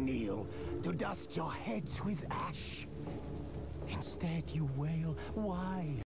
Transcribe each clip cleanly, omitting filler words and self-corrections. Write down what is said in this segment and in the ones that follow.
kneel to dust your heads with ash. Instead you wail, why?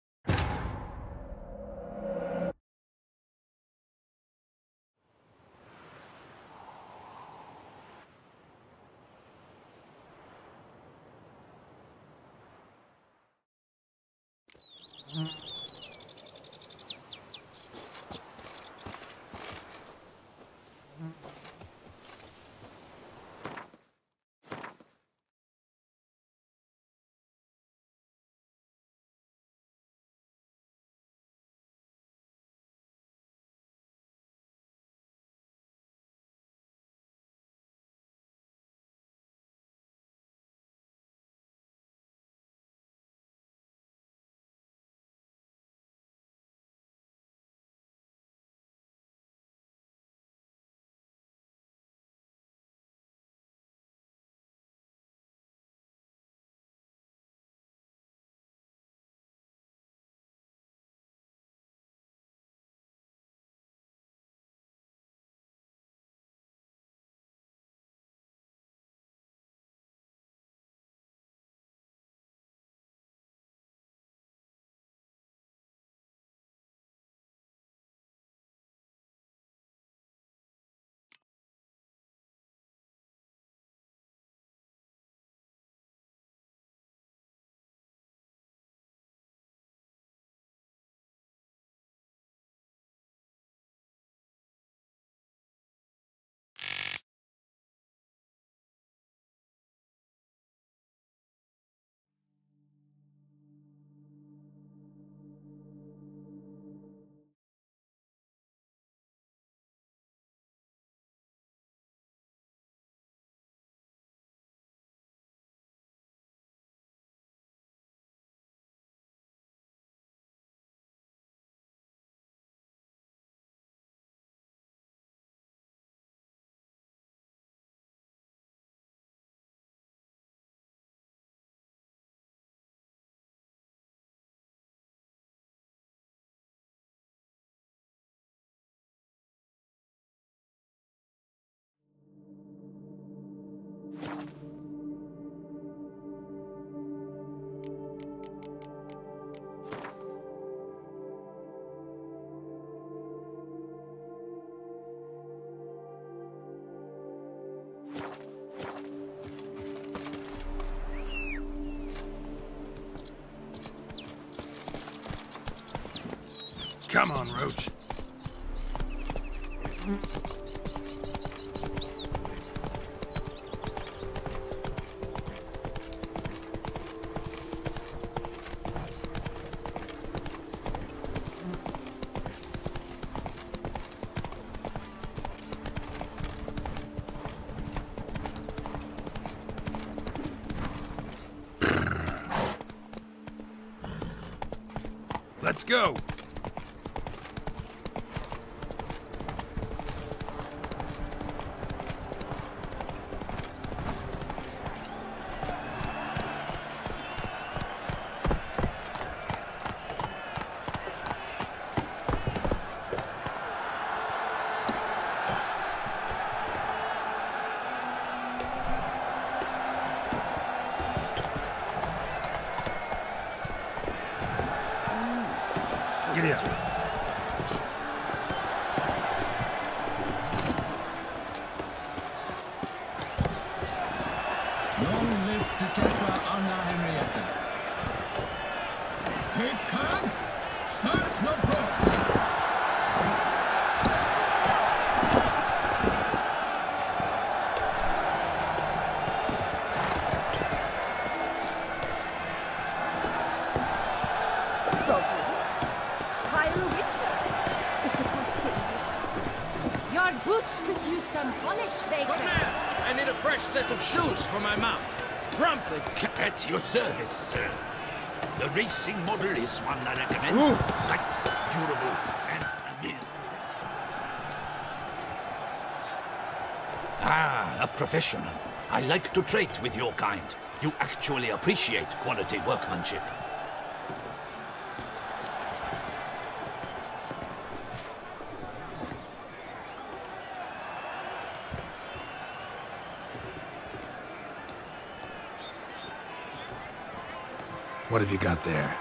Come on, Roach. Let's go. Giddy up. Long live Duchessa Anna Henrietta. Cape Cod starts the approach. Your boots could use some polish, Baker. Good man! I need a fresh set of shoes for my mount. Promptly. At your service, sir. The racing model is one I recommend. Ooh. Light, durable, and new. Ah, a professional. I like to trade with your kind. You actually appreciate quality workmanship. What have you got there?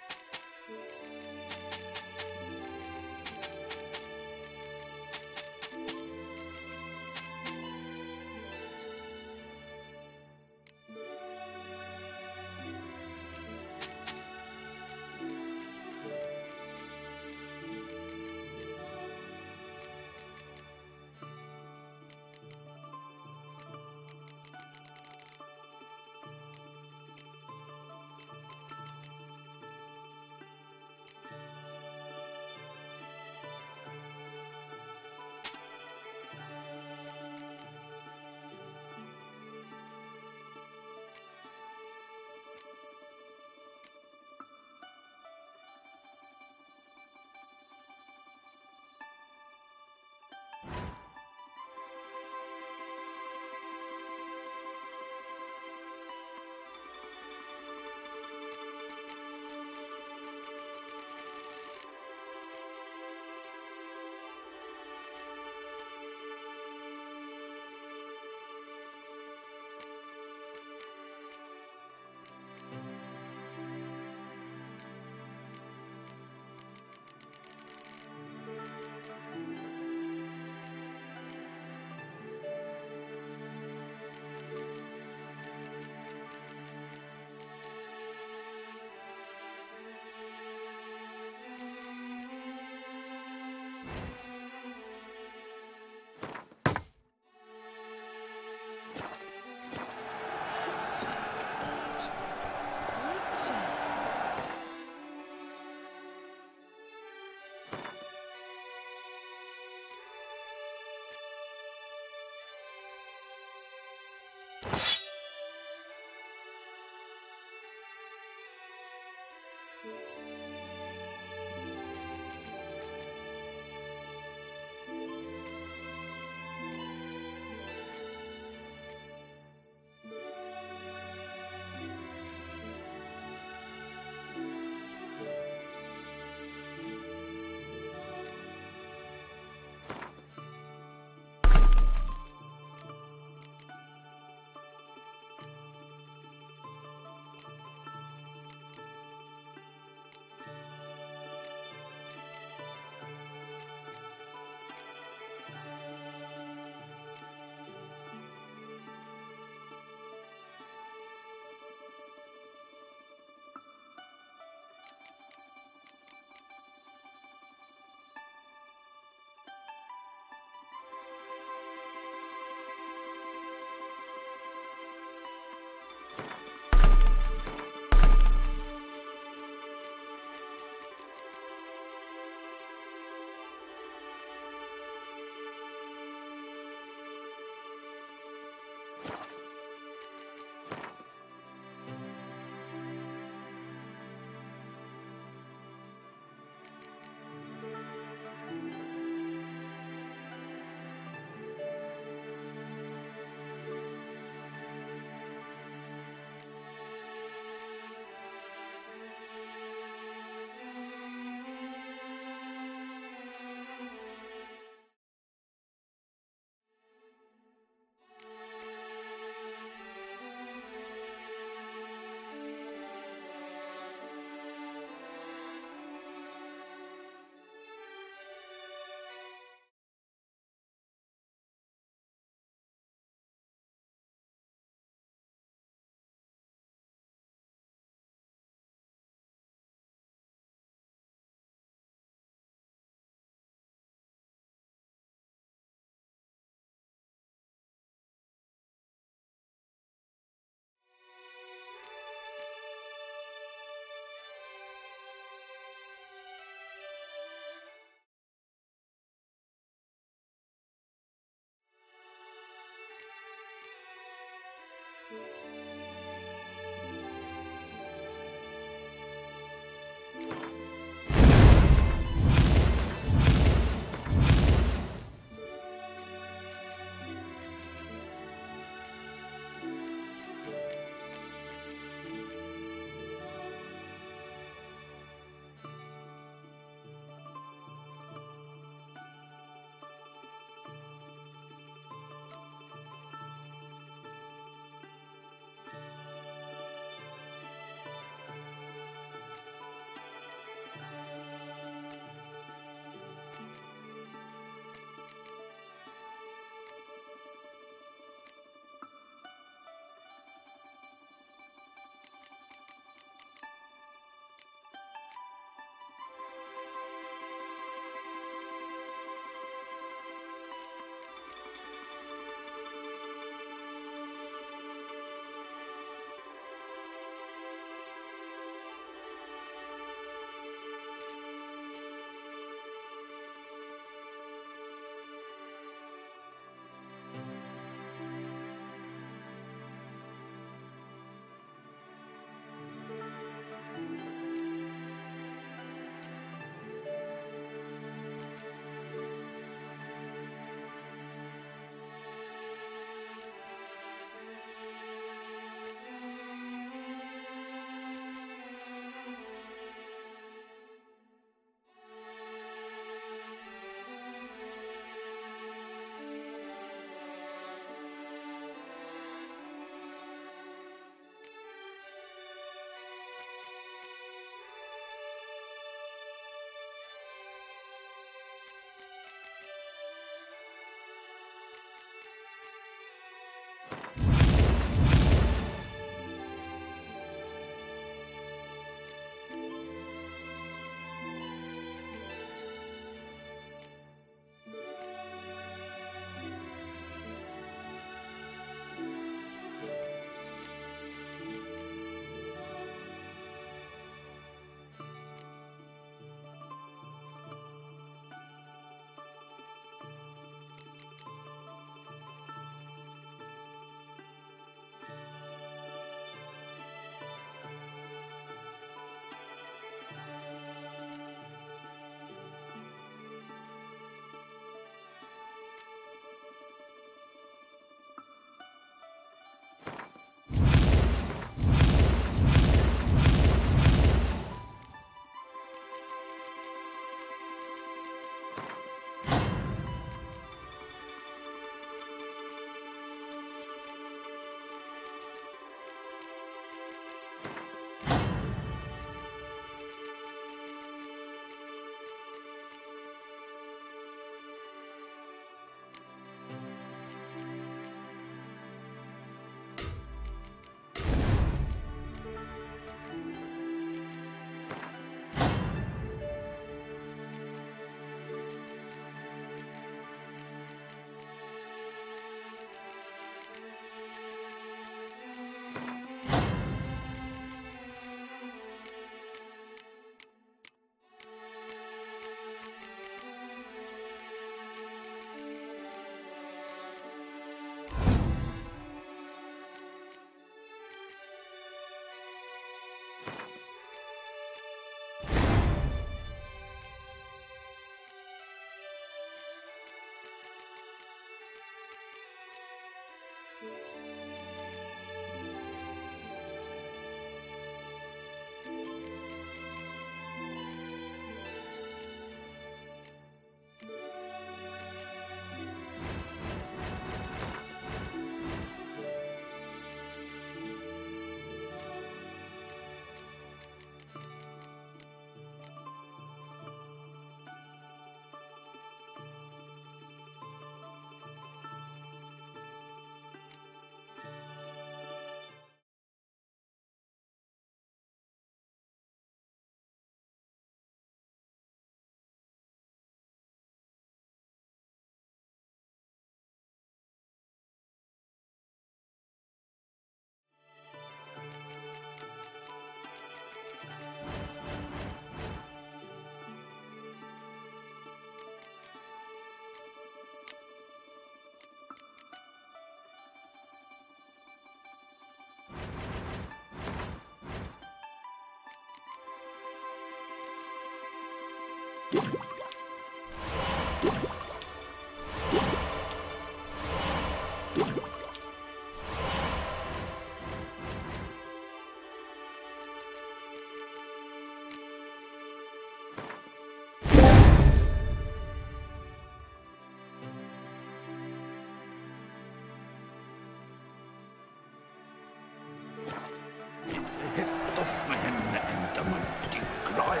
Heft of man and the mighty cry.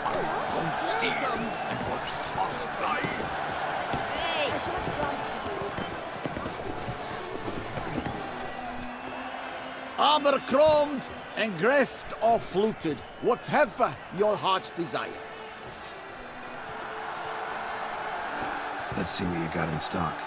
I'll come to steal and watch the sparks fly. Abercrombed and greft or fluted, whatever your heart's desire. Let's see what you got in stock.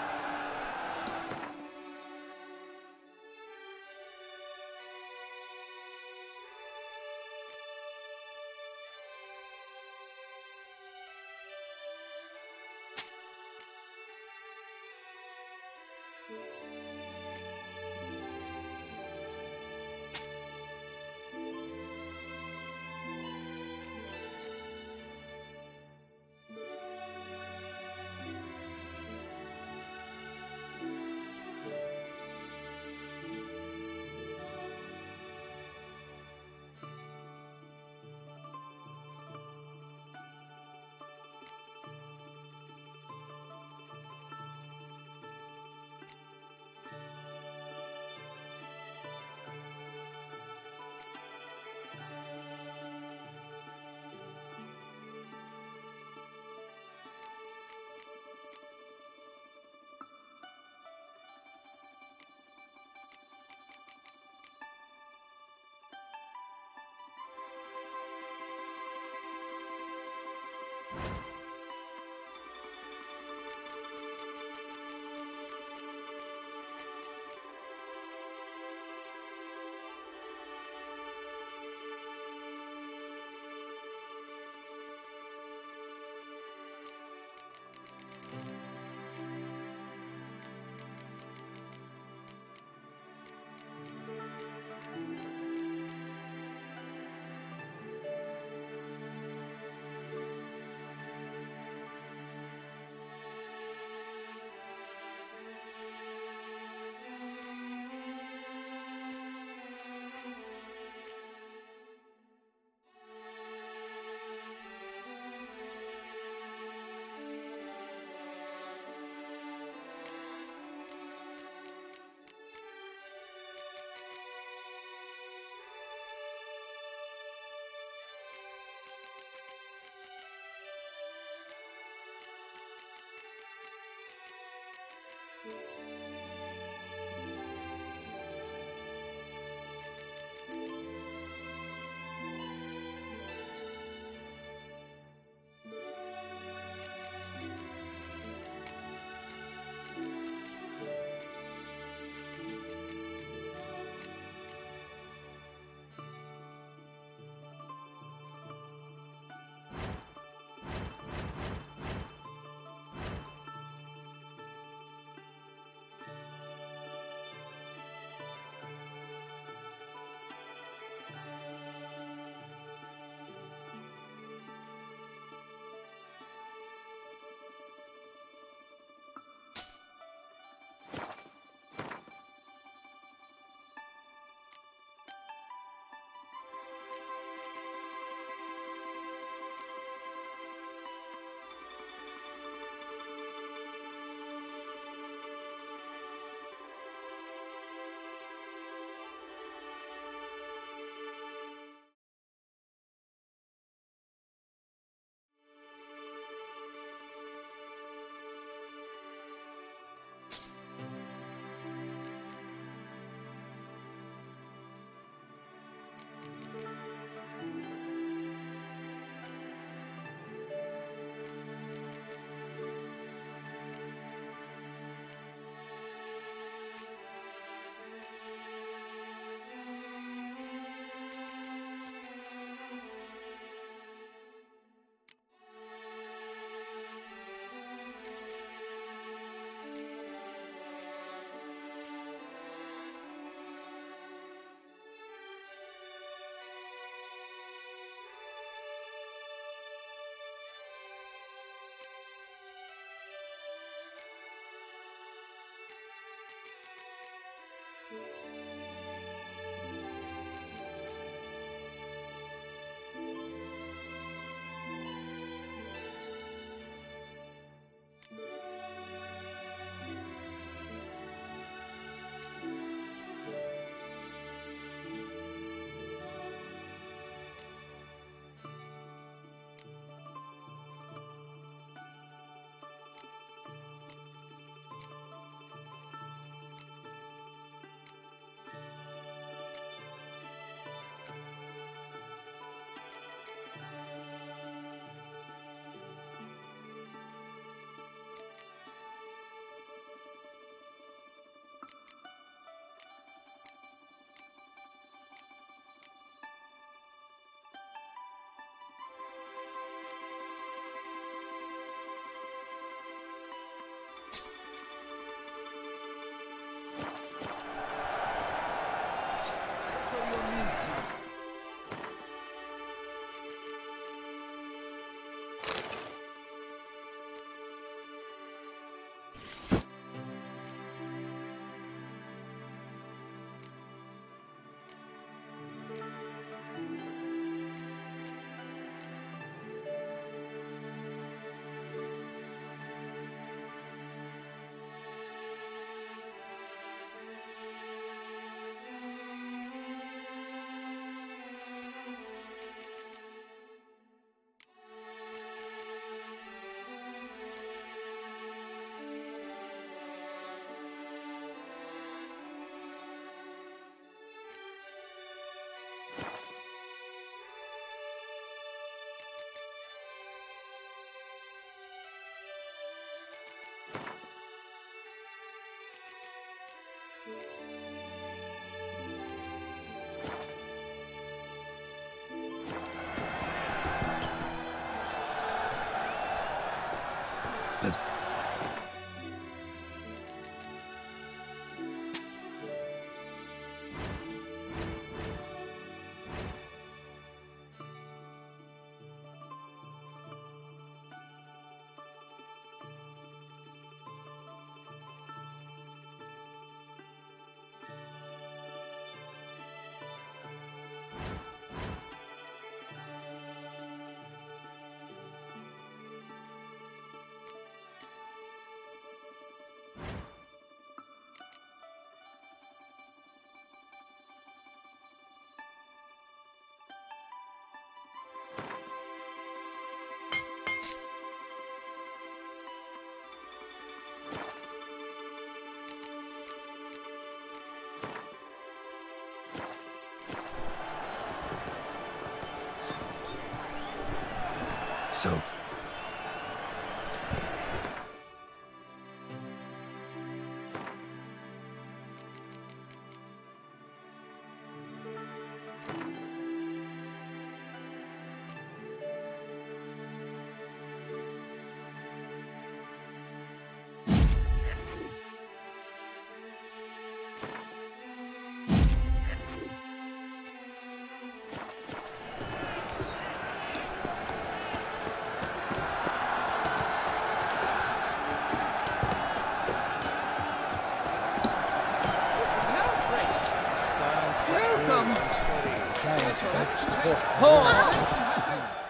Let's... So...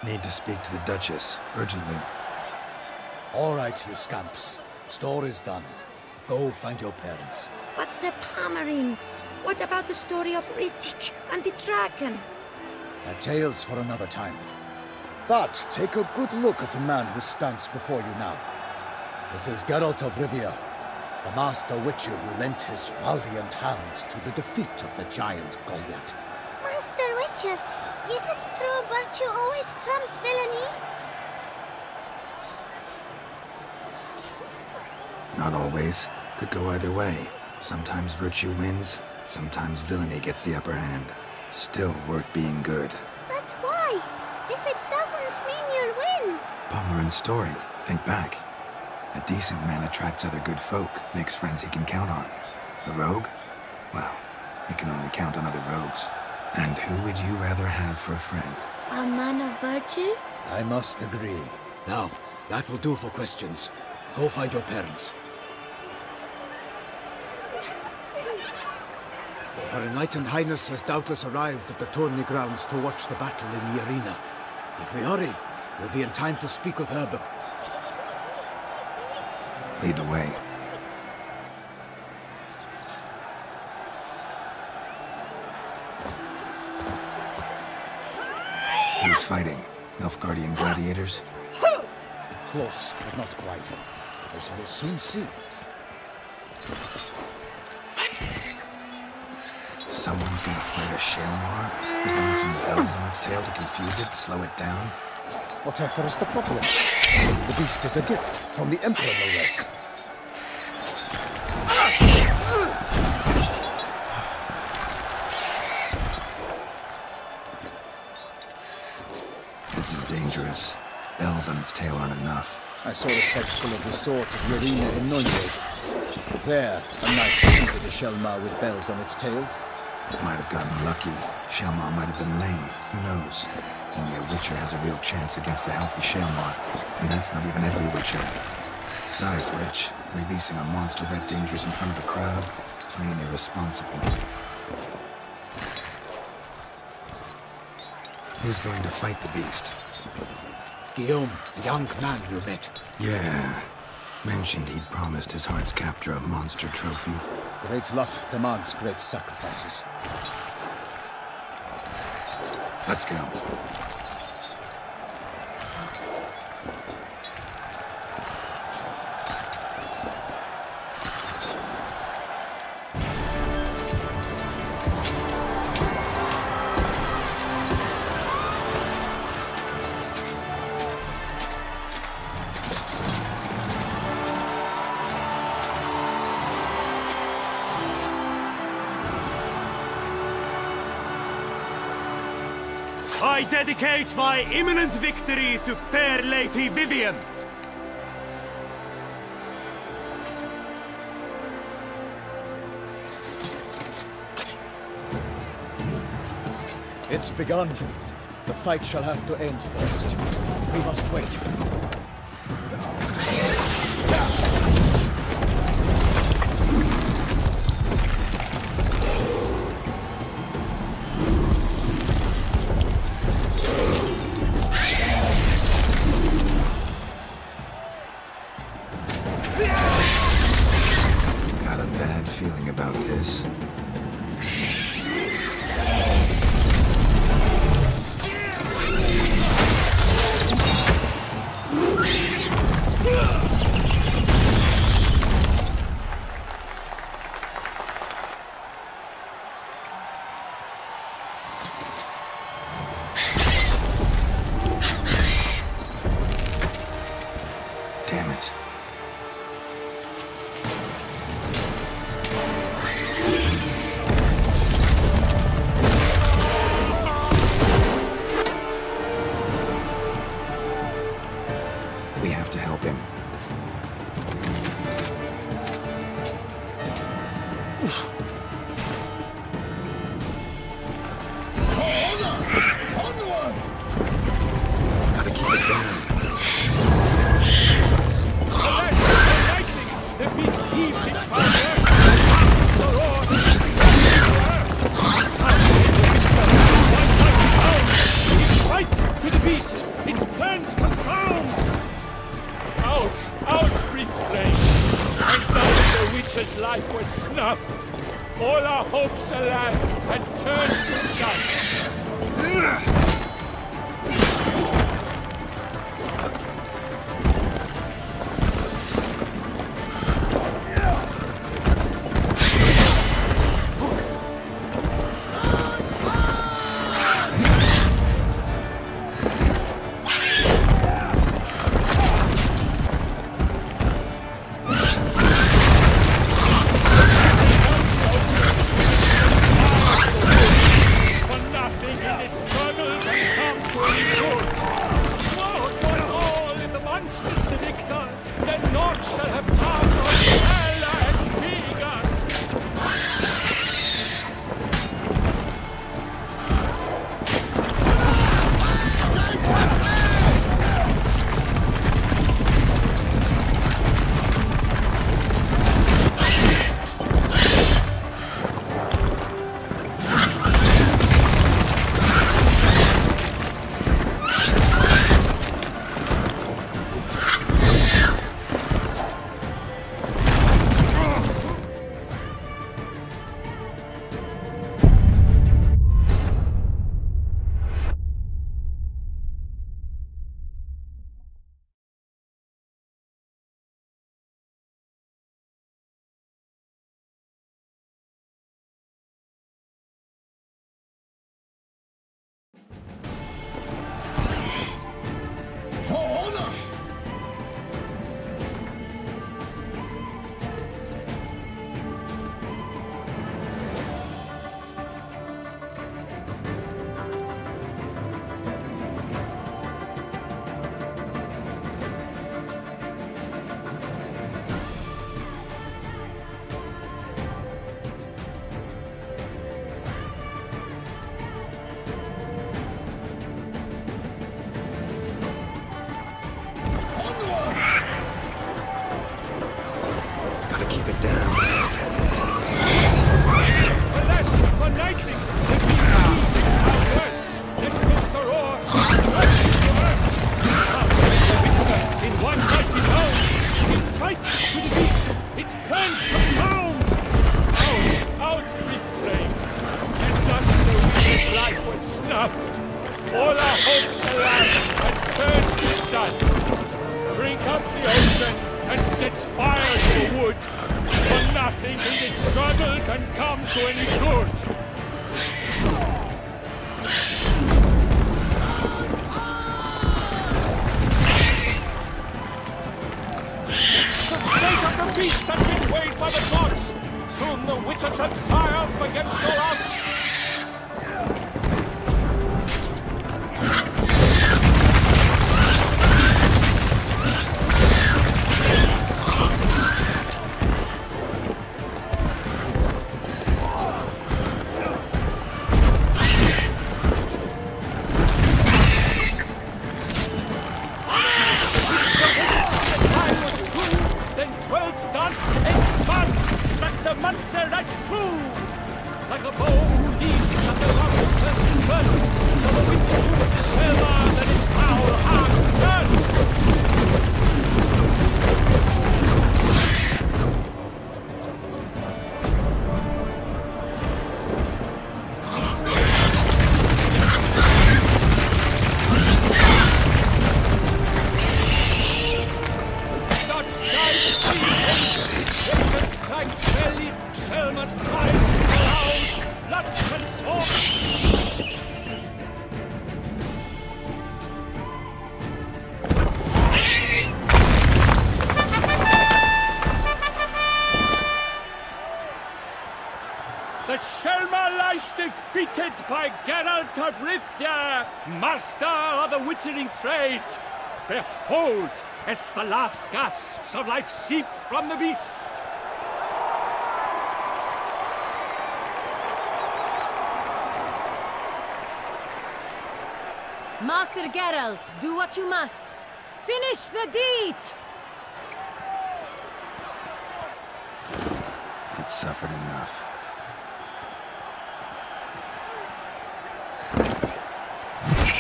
Need to speak to the Duchess, urgently. All right, you scamps. Store is done. Go find your parents. But the Pomerine? What about the story of Riddick and the dragon? They're tales for another time. But take a good look at the man who stands before you now. This is Geralt of Rivia, the master witcher who lent his valiant hand to the defeat of the giant Goliath. Master Witcher, is it true virtue always trumps villainy? Not always. Could go either way. Sometimes virtue wins, sometimes villainy gets the upper hand. Still worth being good. But why? If it doesn't mean you'll win. Pomerin's story. Think back. A decent man attracts other good folk, makes friends he can count on. A rogue? Well, he can only count on other rogues. And who would you rather have for a friend? A man of virtue? I must agree. Now, that will do for questions. Go find your parents. Her Enlightened Highness has doubtless arrived at the tourney grounds to watch the battle in the arena. If we hurry, we'll be in time to speak with her, but... Lead the way. Who's fighting? Nilfgaardian gladiators? Close, but not quite. As we'll soon see. Someone's gonna fight a Shelmar? With only some bells on its tail to confuse it, slow it down? Whatever is the problem? The beast is a gift from the Emperor, no less. This is dangerous. Bells on its tail aren't enough. I saw a spectacle of the sort at the arena in Nuremberg. There, a knight defeated a Shelmar with bells on its tail. Might have gotten lucky. Shelmar might have been lame. Who knows? Only a Witcher has a real chance against a healthy Shelmar. And that's not even every Witcher. Besides which, releasing a monster that dangerous in front of a crowd, plain irresponsible. Who's going to fight the beast? Guillaume, the young man you met. Yeah. Mentioned he'd promised his heart's captor a monster trophy. Great love demands great sacrifices. Let's go. I dedicate my imminent victory to fair Lady Vivienne. It's begun. The fight shall have to end first. We must wait. Got a bad feeling about this. Damn it. We have to help him. Gotta keep it down. The beast heaved its fire. Soror! It fights to the beast! Its plans confound! Out! Out, brief flame! And now the witch's life was snuffed! All our hopes, alas, had turned to dust! All our hopes, alas, had turned to dust. Drink up the ocean and set fire to the wood, for nothing in this struggle can come to any good. The fate of the beast has been weighed by the gods. Soon the Witcher shall triumph against all odds. monster right through! Like a bow who leads at the rock's first burn, so the Witcher took the Selma and its foul hard done! Selma's cries loud, blood transformed. The Selma lies defeated by Geralt of Rivia, master of the witchering trade. Behold, as the last gasps of life seep from the beast. Master Geralt, do what you must. Finish the deed! It's suffered enough.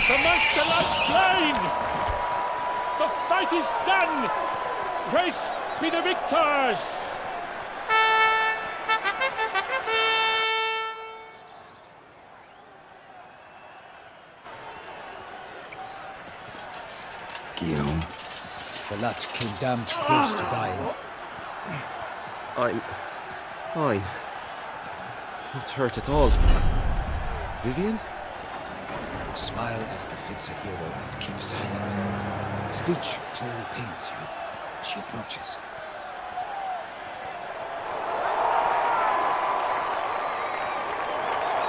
The monster lies slain! The fight is done! Praised be the victors! Guillaume. The lad came damned close to dying. I'm fine. Not hurt at all. Vivienne? Smile as befits a hero and keep silent. Speech clearly pains you. She approaches.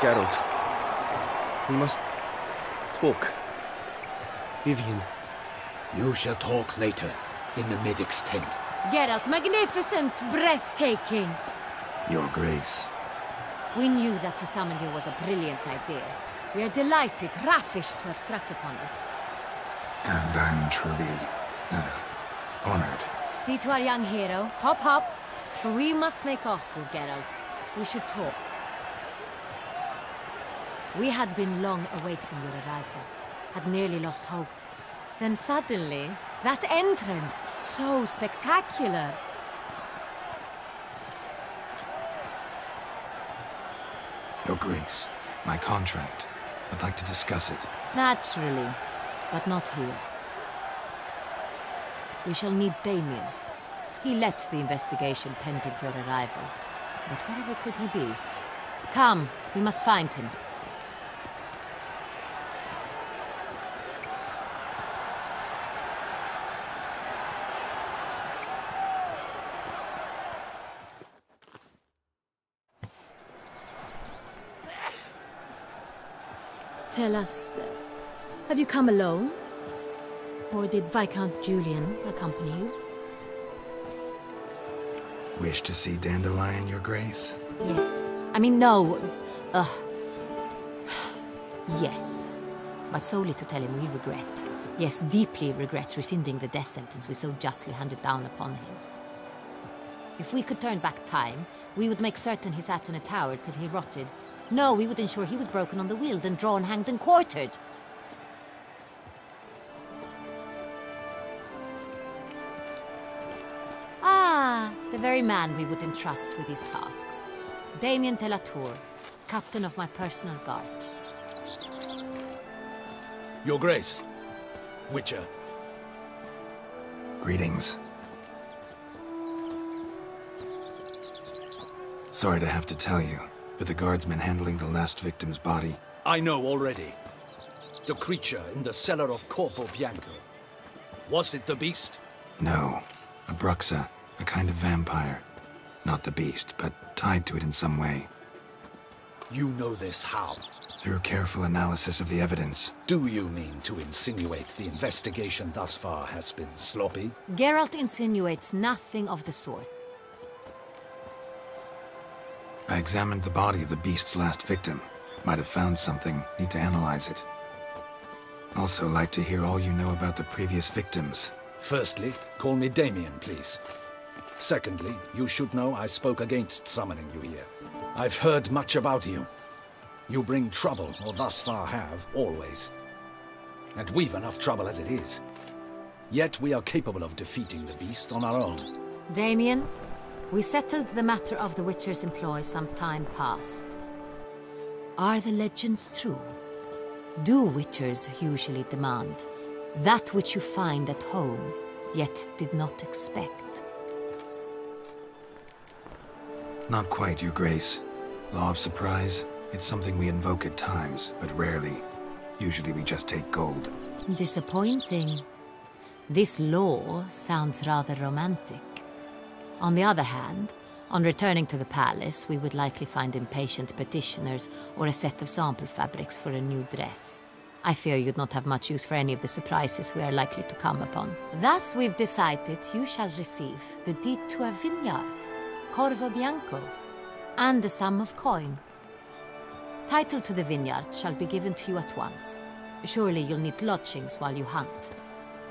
Geralt. We must talk. Vivienne. You shall talk later, in the medic's tent. Geralt, magnificent, breathtaking. Your Grace. We knew that to summon you was a brilliant idea. We are delighted, ravished to have struck upon it. And I'm truly, honored. See to our young hero. Hop, hop. For we must make off with Geralt. We should talk. We had been long awaiting your arrival. Had nearly lost hope. Then suddenly, that entrance, so spectacular. Your Grace, my contract. I'd like to discuss it. Naturally, but not here. We shall need Damien. He led the investigation pending your arrival. But wherever could he be? Come, we must find him. Tell us, have you come alone? Or did Viscount Julian accompany you? Wish to see Dandelion, Your Grace? Yes. I mean, no. Yes. But solely to tell him we regret. Yes, deeply regret rescinding the death sentence we so justly handed down upon him. If we could turn back time, we would make certain he sat in a tower till he rotted. No, we would ensure he was broken on the wheel, then drawn, hanged, and quartered. Ah, the very man we would entrust with these tasks. Damien de la Tour, captain of my personal guard. Your Grace, Witcher. Greetings. Sorry to have to tell you, but the guardsman handling the last victim's body... I know already. The creature in the cellar of Corvo Bianco. Was it the beast? No. A Bruxa, a kind of vampire. Not the beast, but tied to it in some way. You know this how? Through careful analysis of the evidence. Do you mean to insinuate the investigation thus far has been sloppy? Geralt insinuates nothing of the sort. I examined the body of the beast's last victim. Might have found something. Need to analyze it. Also like to hear all you know about the previous victims. Firstly, call me Damien, please. Secondly, you should know I spoke against summoning you here. I've heard much about you. You bring trouble, or thus far have, always. And we've enough trouble as it is. Yet we are capable of defeating the beast on our own. Damien, we settled the matter of the Witcher's employ some time past. Are the legends true? Do Witchers usually demand that which you find at home, yet did not expect? Not quite, Your Grace. Law of surprise, it's something we invoke at times, but rarely. Usually we just take gold. Disappointing. This law sounds rather romantic. On the other hand, on returning to the palace, we would likely find impatient petitioners or a set of sample fabrics for a new dress. I fear you'd not have much use for any of the surprises we are likely to come upon. Thus, we've decided you shall receive the deed to a vineyard, Corvo Bianco, and a sum of coin. Title to the vineyard shall be given to you at once. Surely you'll need lodgings while you hunt.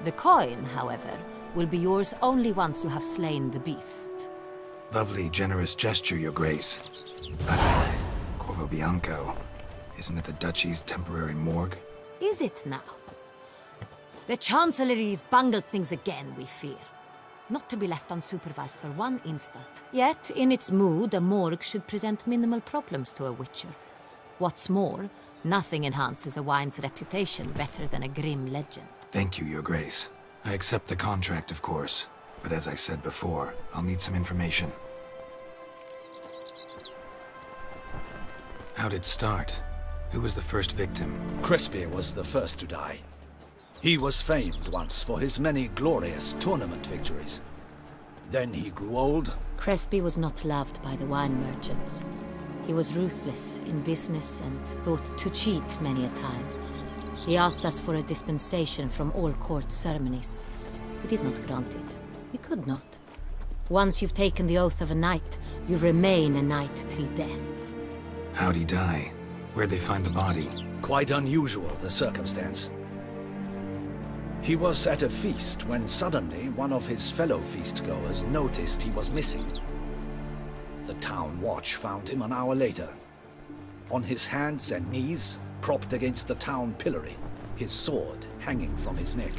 The coin, however, will be yours only once you have slain the beast. Lovely, generous gesture, Your Grace. Corvo Bianco, isn't it the Duchy's temporary morgue? Is it now? The Chancellery's bungled things again, we fear. Not to be left unsupervised for one instant. Yet, in its mood, a morgue should present minimal problems to a Witcher. What's more, nothing enhances a wine's reputation better than a grim legend. Thank you, Your Grace. I accept the contract, of course. But as I said before, I'll need some information. How'd it start? Who was the first victim? Crespi was the first to die. He was famed once for his many glorious tournament victories. Then he grew old. Crespi was not loved by the wine merchants. He was ruthless in business and thought to cheat many a time. He asked us for a dispensation from all court ceremonies. We did not grant it. We could not. Once you've taken the oath of a knight, you remain a knight till death. How'd he die? Where'd they find the body? Quite unusual, the circumstance. He was at a feast when suddenly one of his fellow feastgoers noticed he was missing. The town watch found him an hour later. On his hands and knees, propped against the town pillory, his sword hanging from his neck.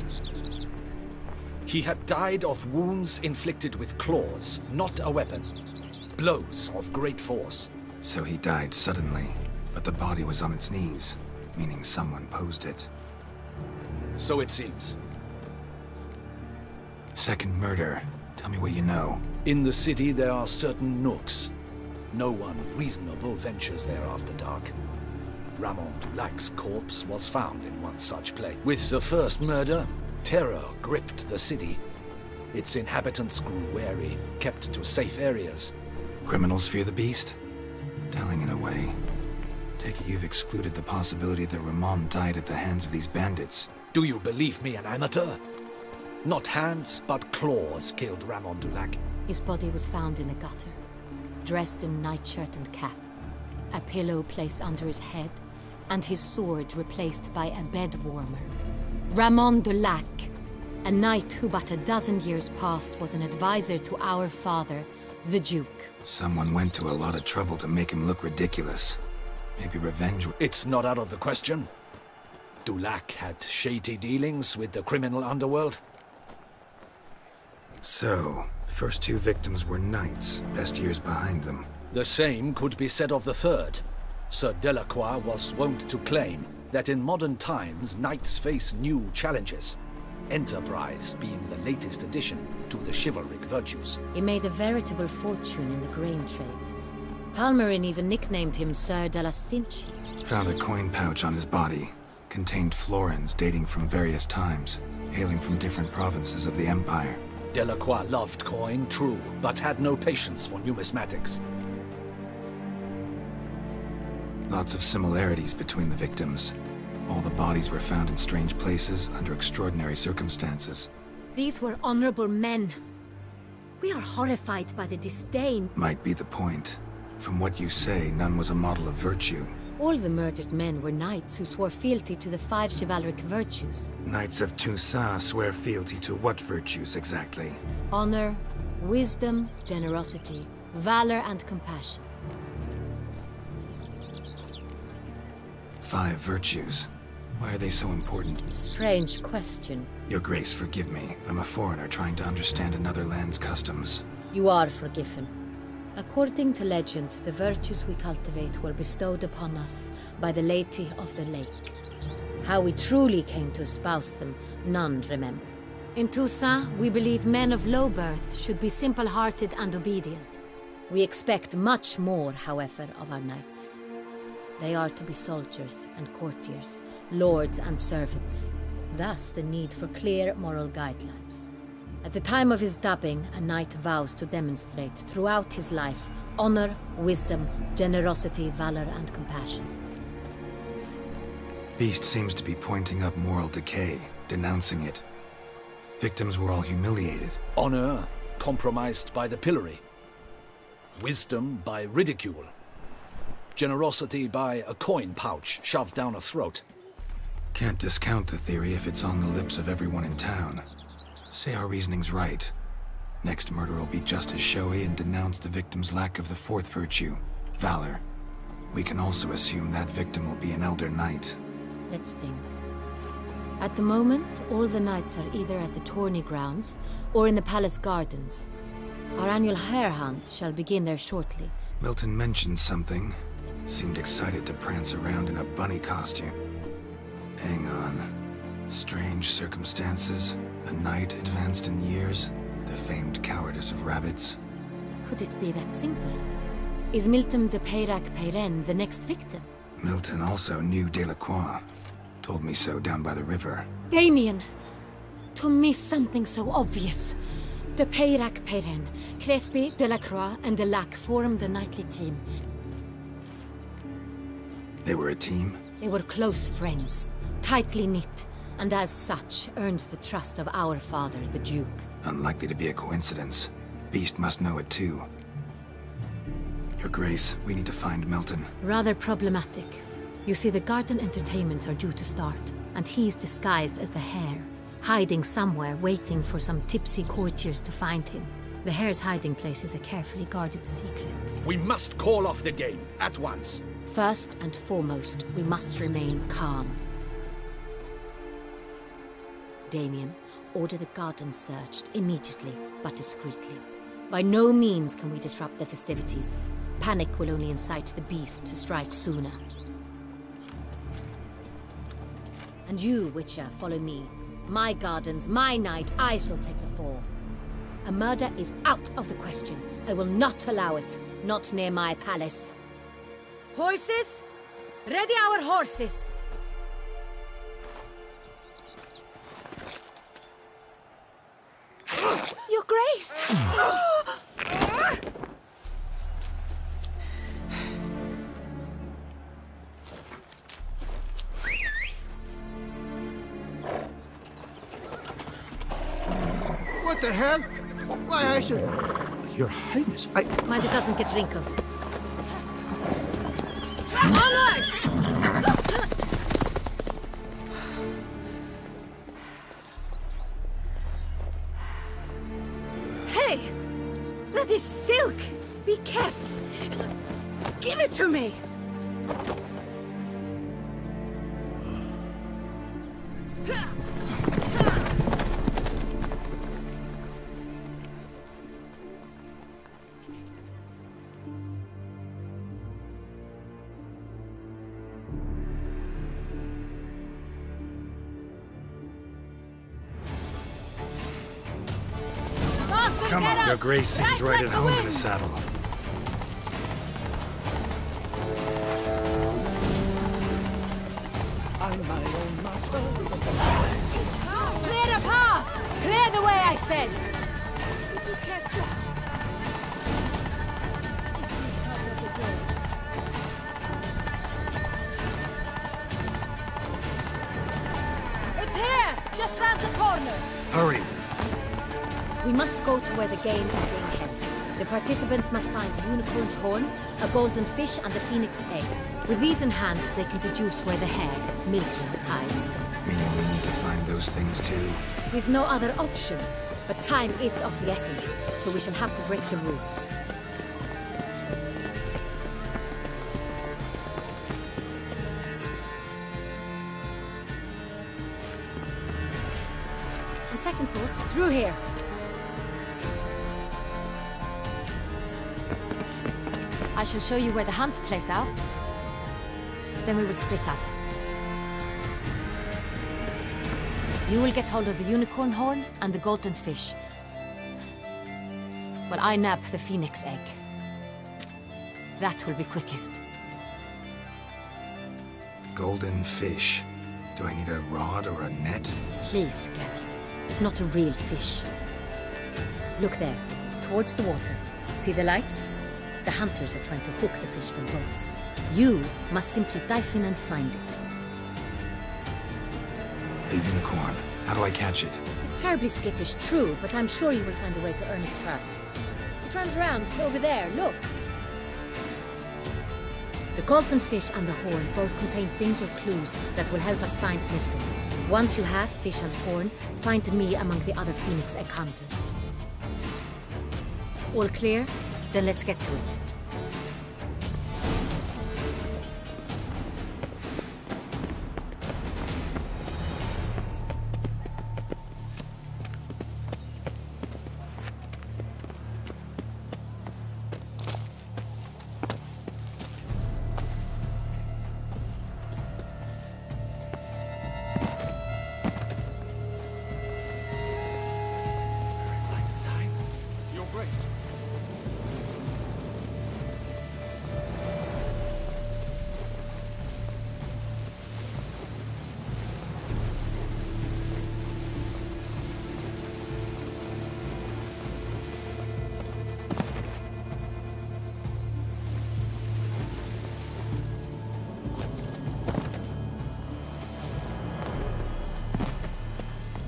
He had died of wounds inflicted with claws, not a weapon. Blows of great force. So he died suddenly, but the body was on its knees, meaning someone posed it. So it seems. Second murder. Tell me what you know. In the city there are certain nooks. No one reasonable ventures there after dark. Ramon Dulac's corpse was found in one such place. With the first murder, terror gripped the city. Its inhabitants grew wary, kept to safe areas. Criminals fear the beast? Telling in a way. Take it you've excluded the possibility that Ramon died at the hands of these bandits. Do you believe me an amateur? Not hands, but claws killed Ramon Dulac. His body was found in a gutter, dressed in nightshirt and cap, a pillow placed under his head, and his sword replaced by a bed warmer. Ramon Dulac, a knight who but a dozen years past was an advisor to our father, the Duke. Someone went to a lot of trouble to make him look ridiculous. Maybe revenge... It's not out of the question. Dulac had shady dealings with the criminal underworld. So, first two victims were knights, best years behind them. The same could be said of the third. Sir Delacroix was wont to claim that in modern times knights face new challenges, enterprise being the latest addition to the chivalric virtues. He made a veritable fortune in the grain trade. Palmerin even nicknamed him Sir de la Stinchi. Found a coin pouch on his body. Contained florins dating from various times, hailing from different provinces of the Empire. Delacroix loved coin, true, but had no patience for numismatics. Lots of similarities between the victims. All the bodies were found in strange places under extraordinary circumstances. These were honorable men. We are horrified by the disdain. Might be the point. From what you say, none was a model of virtue. All the murdered men were knights who swore fealty to the 5 chivalric virtues. Knights of Toussaint swear fealty to what virtues exactly? Honor, Wisdom, generosity, valor, and compassion. 5 virtues. Why are they so important? Strange question. Your Grace, forgive me. I'm a foreigner trying to understand another land's customs. You are forgiven. According to legend, the virtues we cultivate were bestowed upon us by the Lady of the Lake. How we truly came to espouse them, none remember. In Toussaint, we believe men of low birth should be simple-hearted and obedient. We expect much more, however, of our knights. They are to be soldiers and courtiers, lords and servants. Thus, the need for clear moral guidelines. At the time of his dubbing, a knight vows to demonstrate throughout his life honor, wisdom, generosity, valor, and compassion. Beast seems to be pointing up moral decay, denouncing it. Victims were all humiliated. Honor compromised by the pillory. Wisdom by ridicule. Generosity by a coin pouch shoved down a throat. Can't discount the theory if it's on the lips of everyone in town. Say our reasoning's right. Next murder will be just as showy and denounce the victim's lack of the 4th virtue, valor. We can also assume that victim will be an elder knight. Let's think. At the moment, all the knights are either at the tourney grounds or in the palace gardens. Our annual hare hunt shall begin there shortly. Milton mentioned something. Seemed excited to prance around in a bunny costume. Hang on. Strange circumstances. A knight advanced in years. The famed cowardice of rabbits. Could it be that simple? Is Milton de Peyrac-Peyren the next victim? Milton also knew Delacroix. Told me so down by the river. Damien! To miss something so obvious. De Peyrac-Peyren, Crespi, Delacroix, and Delac formed a knightly team. They were a team? They were close friends, tightly knit, and as such earned the trust of our father, the Duke. Unlikely to be a coincidence. Beast must know it too. Your Grace, we need to find Milton. Rather problematic. You see, the garden entertainments are due to start, and he's disguised as the hare, hiding somewhere, waiting for some tipsy courtiers to find him. The hare's hiding place is a carefully guarded secret. We must call off the game, at once. First and foremost, we must remain calm. Damien, order the garden searched immediately, but discreetly. By no means can we disrupt the festivities. Panic will only incite the beast to strike sooner. And you, Witcher, follow me. My gardens, my night, I shall take the fall. A murder is out of the question. I will not allow it. Not near my palace. Horses? Ready our horses! Your Grace! What the hell? Why, I should... Your Highness, Mind it doesn't get wrinkled. Onward! Hey! That is silk! Be careful! Give it to me! Come on, Your Grace seems right at home in a saddle. I'm my own master. Clear a path! Clear the way, I said! It's here! Just round the corner! Hurry! We must go to where the game is being held. The participants must find a unicorn's horn, a golden fish, and a phoenix egg. With these in hand, they can deduce where the hare, Milton, hides. Meaning we need to find those things too? We've no other option. But time is of the essence, so we shall have to break the rules. On second thought, through here. I shall show you where the hunt plays out. Then we will split up. You will get hold of the unicorn horn and the golden fish, while I nab the phoenix egg. That will be quickest. Golden fish. Do I need a rod or a net? Please, Geralt. It's not a real fish. Look there, towards the water. See the lights? The hunters are trying to hook the fish from boats. You must simply dive in and find it. The unicorn. How do I catch it? It's terribly skittish, true, but I'm sure you will find a way to earn its trust. It runs around over there, look. The golden fish and the horn both contain things or clues that will help us find Milton. Once you have fish and horn, find me among the other phoenix egg hunters. All clear? Then let's get to it.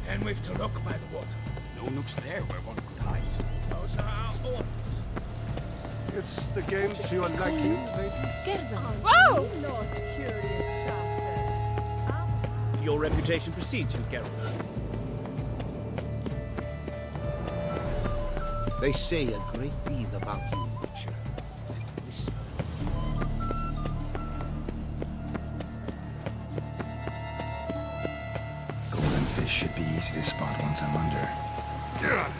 Then we've to look by the water. No nooks there where one could hide. Those are our orders. It's the game to you like you, lady. Whoa! Your reputation precedes you, Geralt. They say a great deal about you, Witcher. Whisper. Golden fish should be easy to spot once I'm under. Geralt!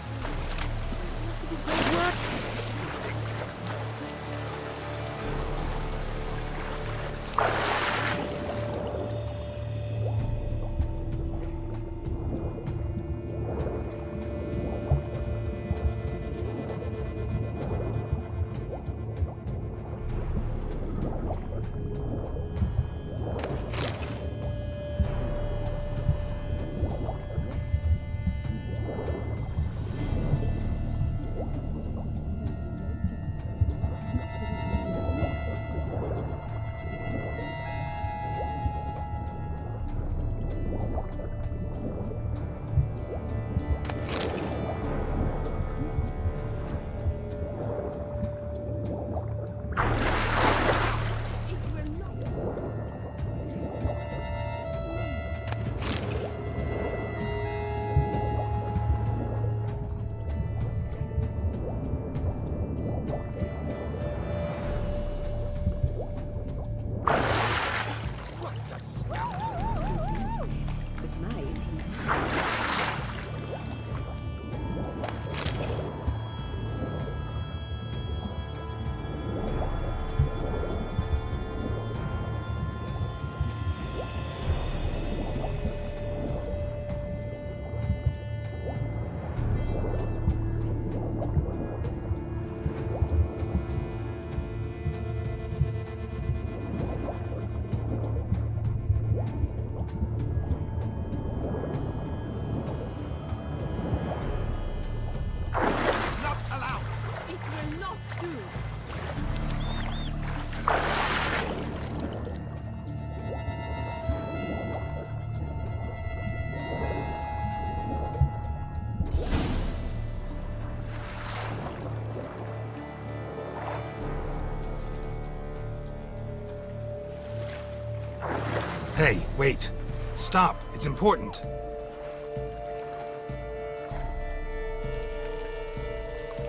Hey, wait. Stop. It's important.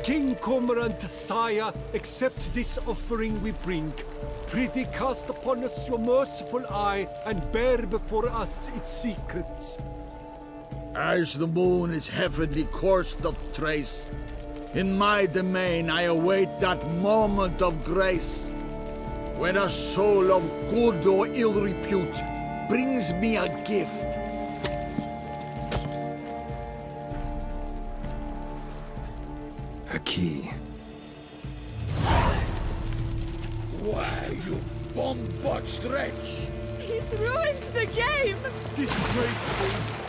King Cormorant, sire, accept this offering we bring. Prithee cast upon us your merciful eye, and bear before us its secrets. As the moon its heavenly course doth trace, in my domain I await that moment of grace, when a soul of good or ill repute brings me a gift. A key. Why, you bomb-botched wretch! He's ruined the game! Disgraceful!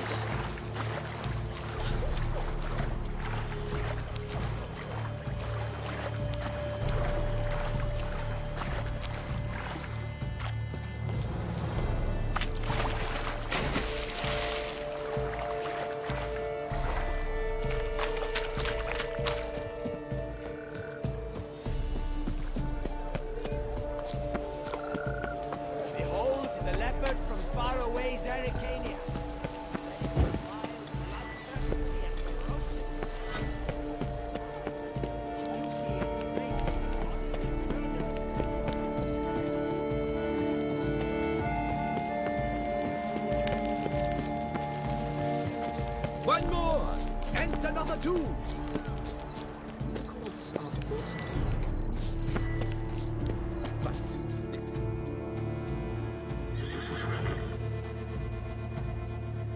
One more! And another two!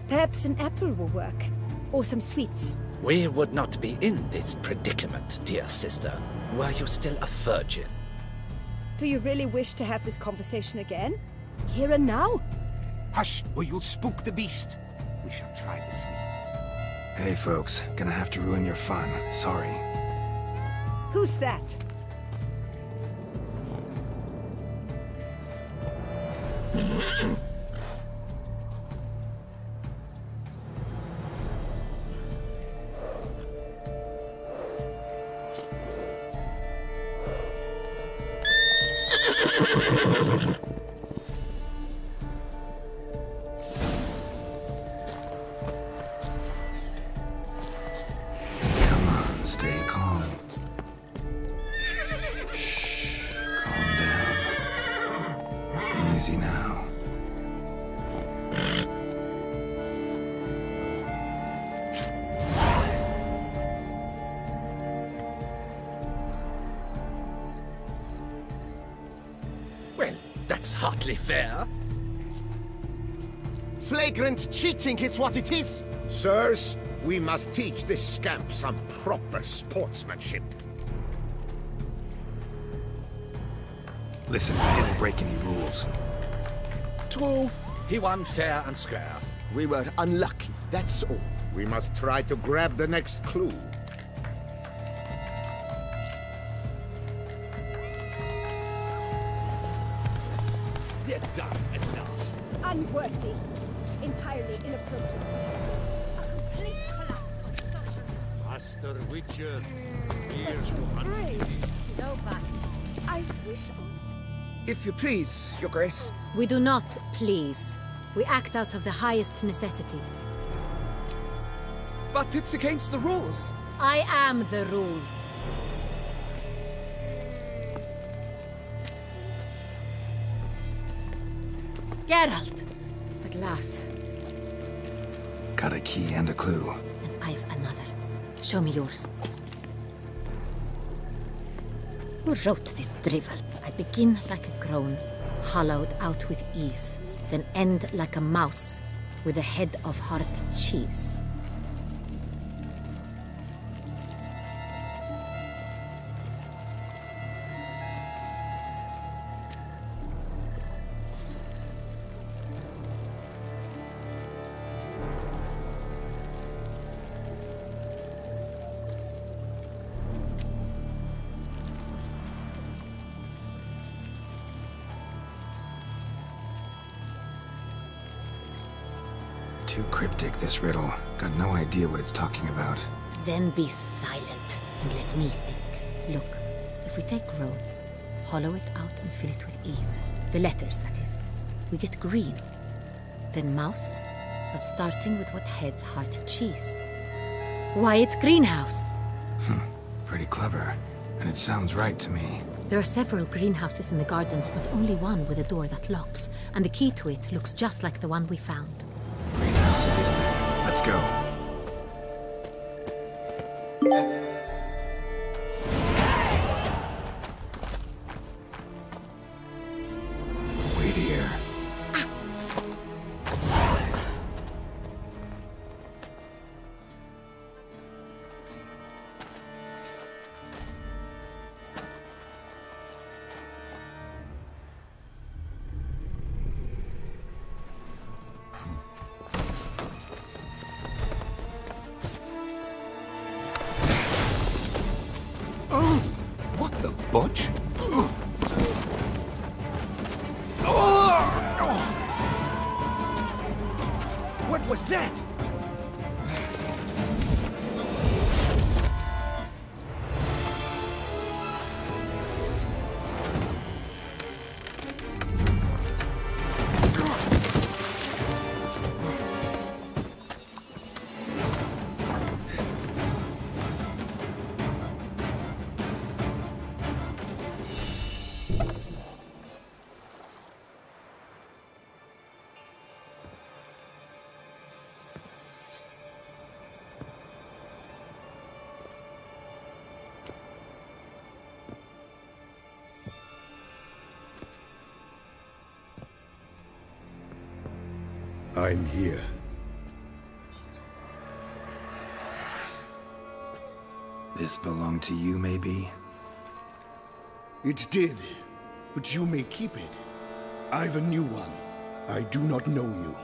Perhaps an apple will work. Or some sweets. We would not be in this predicament, dear sister, were you still a virgin. Do you really wish to have this conversation again? Here and now? Hush, or you'll spook the beast. We shall try the sweets. Hey folks, gonna have to ruin your fun. Sorry. Who's that? Stay calm. Shh. Calm down. Easy now. Well, that's hardly fair. Flagrant cheating is what it is! Sirs, we must teach this scamp some proper sportsmanship. Listen, we didn't break any rules. True. He won fair and square. We were unlucky, that's all. We must try to grab the next clue. They're done at last. Unworthy. Entirely inappropriate. Master Witcher, here's to hunt. No buts. I wish... If you please, Your Grace. We do not please. We act out of the highest necessity. But it's against the rules. I am the rules. Geralt! At last. Got a key and a clue. And I've another. Show me yours. Who wrote this drivel? I begin like a groan, hollowed out with ease, then end like a mouse with a head of hard cheese. Too cryptic, this riddle. Got no idea what it's talking about. Then be silent and let me think. Look, if we take Rhone, hollow it out and fill it with ease. The letters, that is. We get green. Then mouse, but starting with what heads heart cheese. Why, it's greenhouse. pretty clever, and it sounds right to me. There are several greenhouses in the gardens, but only one with a door that locks, and the key to it looks just like the one we found. Greenhouse it is then. Let's go. Wait here. What the butch? What was that? I'm here. This belonged to you, maybe? It did, but you may keep it. I've a new one. I do not know you.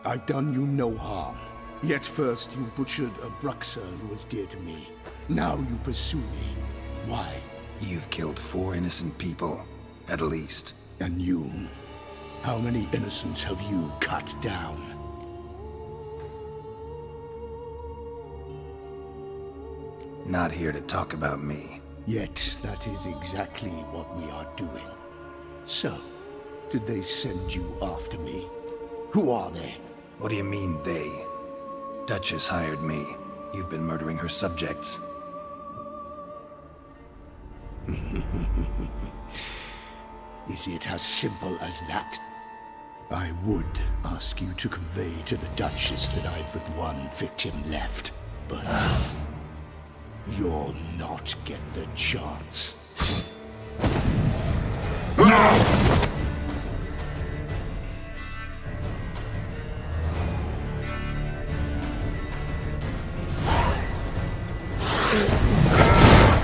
I've done you no harm. Yet first you butchered a Bruxer who was dear to me. Now you pursue me. Why? You've killed 4 innocent people, at least. And you? How many innocents have you cut down? Not here to talk about me. Yet that is exactly what we are doing. So, did they send you after me? Who are they? What do you mean, they? Duchess hired me. You've been murdering her subjects. Is it as simple as that? I would ask you to convey to the Duchess that I've but one victim left, but you'll not get the chance.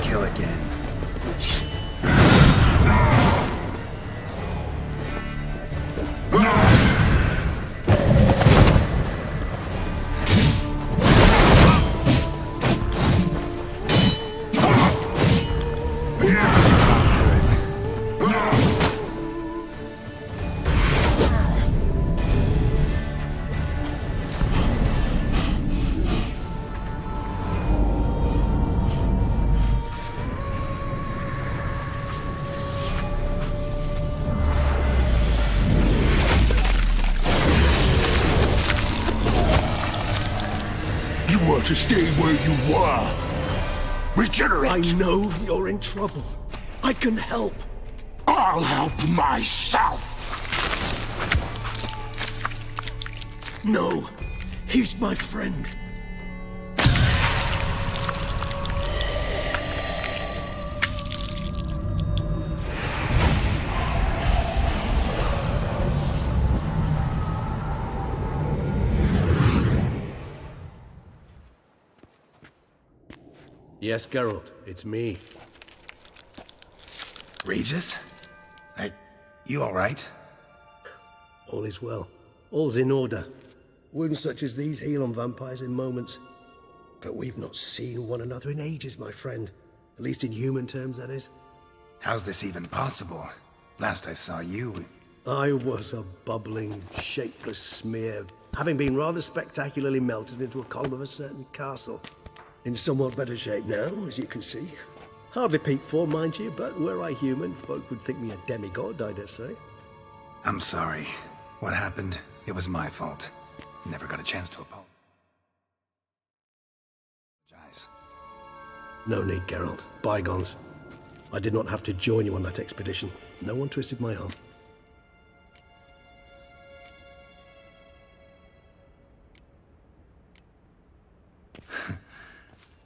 Kill again. To stay where you were. Regenerate! I know you're in trouble. I can help. I'll help myself! No, he's my friend. Yes, Geralt, it's me. Regis? You alright? All is well. All's in order. Wounds such as these heal on vampires in moments. But we've not seen one another in ages, my friend. At least in human terms, that is. How's this even possible? Last I saw you... I was a bubbling, shapeless smear, having been rather spectacularly melted into a column of a certain castle. In somewhat better shape now, as you can see. Hardly peak form, mind you, but were I human, folk would think me a demigod, I dare say. I'm sorry. What happened? It was my fault. Never got a chance to apologize. No need, Geralt. Bygones. I did not have to join you on that expedition. No one twisted my arm.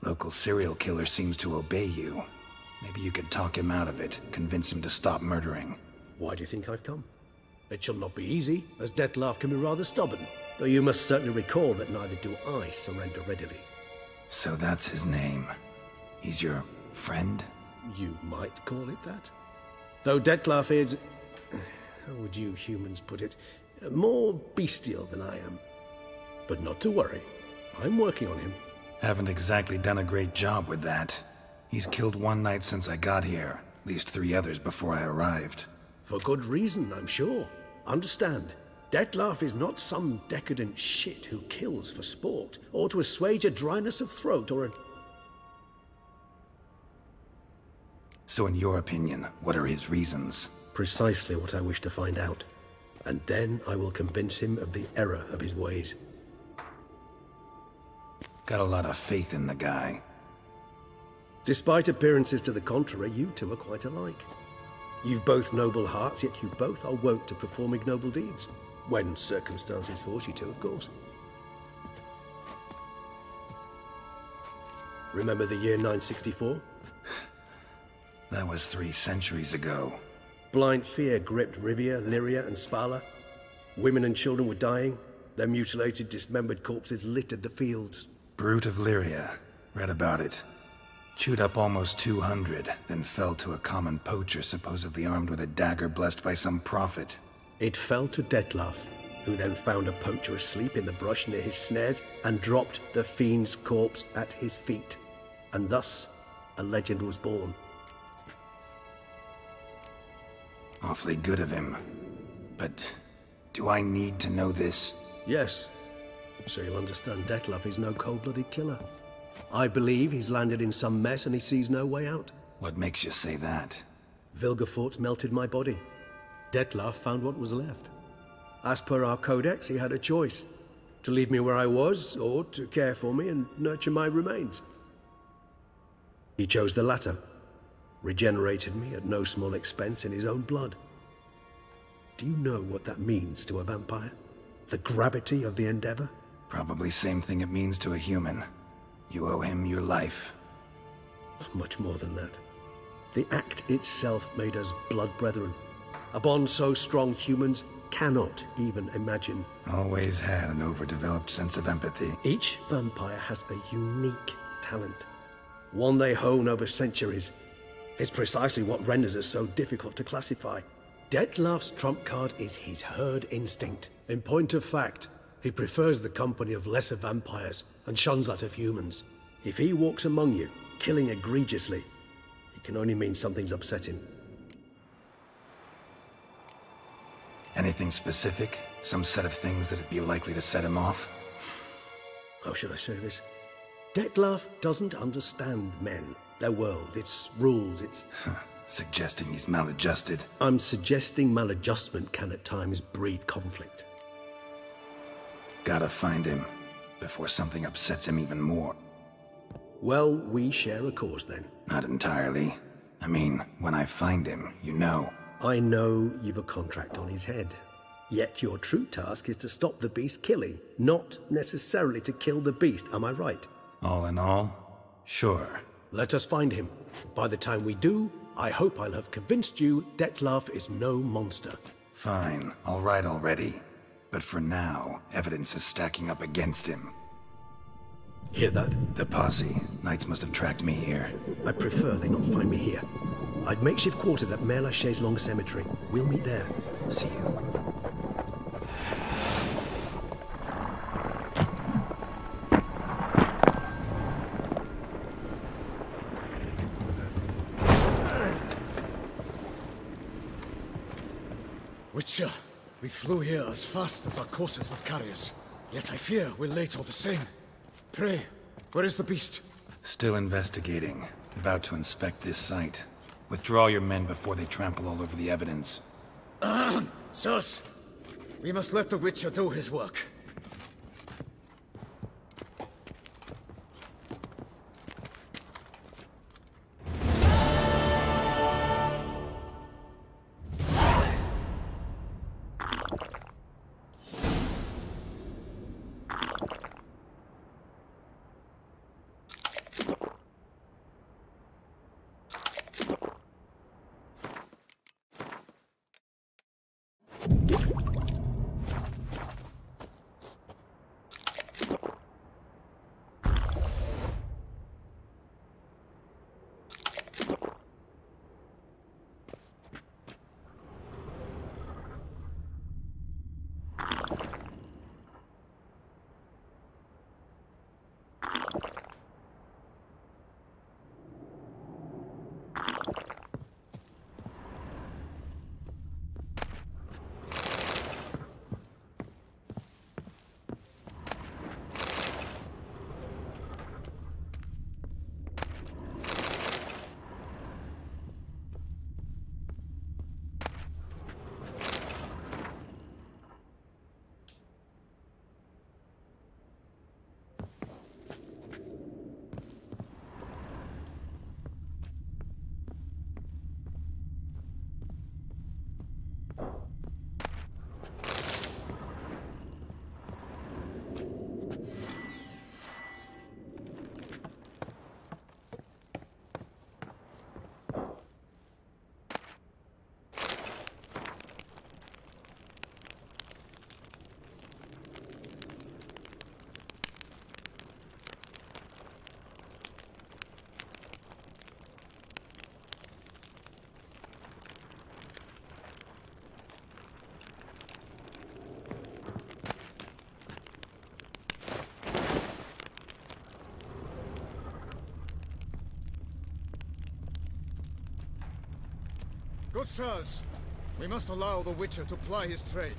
Local serial killer seems to obey you. Maybe you could talk him out of it, convince him to stop murdering. Why do you think I've come? It shall not be easy, as Dettlaff can be rather stubborn. Though you must certainly recall that neither do I surrender readily. So that's his name. He's your friend? You might call it that. Though Dettlaff is... how would you humans put it? More bestial than I am. But not to worry. I'm working on him. Haven't exactly done a great job with that. He's killed one knight since I got here. At least 3 others before I arrived. For good reason, I'm sure. Understand, Dettlaff is not some decadent shit who kills for sport, or to assuage a dryness of throat, or a... So in your opinion, what are his reasons? Precisely what I wish to find out. And then I will convince him of the error of his ways. Got a lot of faith in the guy. Despite appearances to the contrary, you two are quite alike. You've both noble hearts, yet you both are wont to perform ignoble deeds. When circumstances force you to, of course. Remember the year 964? That was 3 centuries ago. Blind fear gripped Rivia, Lyria, and Spala. Women and children were dying. Their mutilated, dismembered corpses littered the fields. Brute of Lyria. Read about it. Chewed up almost 200, then fell to a common poacher supposedly armed with a dagger blessed by some prophet. It fell to Dettlaff, who then found a poacher asleep in the brush near his snares and dropped the fiend's corpse at his feet. And thus, a legend was born. Awfully good of him. But do I need to know this? Yes. So you'll understand Dettlaff is no cold-blooded killer. I believe he's landed in some mess and he sees no way out. What makes you say that? Vilgefortz melted my body. Dettlaff found what was left. As per our codex, he had a choice. To leave me where I was, or to care for me and nurture my remains. He chose the latter. Regenerated me at no small expense in his own blood. Do you know what that means to a vampire? The gravity of the endeavor? Probably same thing it means to a human. You owe him your life. Much more than that. The act itself made us blood brethren. A bond so strong humans cannot even imagine. Always had an overdeveloped sense of empathy. Each vampire has a unique talent. One they hone over centuries. It's precisely what renders us so difficult to classify. Dettlaff's trump card is his herd instinct. In point of fact, he prefers the company of lesser vampires and shuns that of humans. If he walks among you, killing egregiously, it can only mean something's upset him. Anything specific? Some set of things that'd be likely to set him off? How should I say this? Dettlaff doesn't understand men, their world, its rules, its... Suggesting he's maladjusted? I'm suggesting maladjustment can at times breed conflict. Gotta find him, before something upsets him even more. Well, we share a cause then. Not entirely. I mean, when I find him, you know. I know you've a contract on his head. Yet your true task is to stop the beast killing, not necessarily to kill the beast, am I right? All in all, sure. Let us find him. By the time we do, I hope I'll have convinced you Dettlaff is no monster. Fine, all right already. But for now, evidence is stacking up against him. Hear that? The posse. Knights must have tracked me here. I prefer they not find me here. I've makeshift quarters at Mère Lachaise Long Cemetery. We'll meet there. See you. Witcher, we flew here as fast as our courses would carry us. Yet I fear we're late all the same. Pray, where is the beast? Still investigating. About to inspect this site. Withdraw your men before they trample all over the evidence. Sirs, we must let the Witcher do his work. Good sirs, we must allow the Witcher to ply his trade.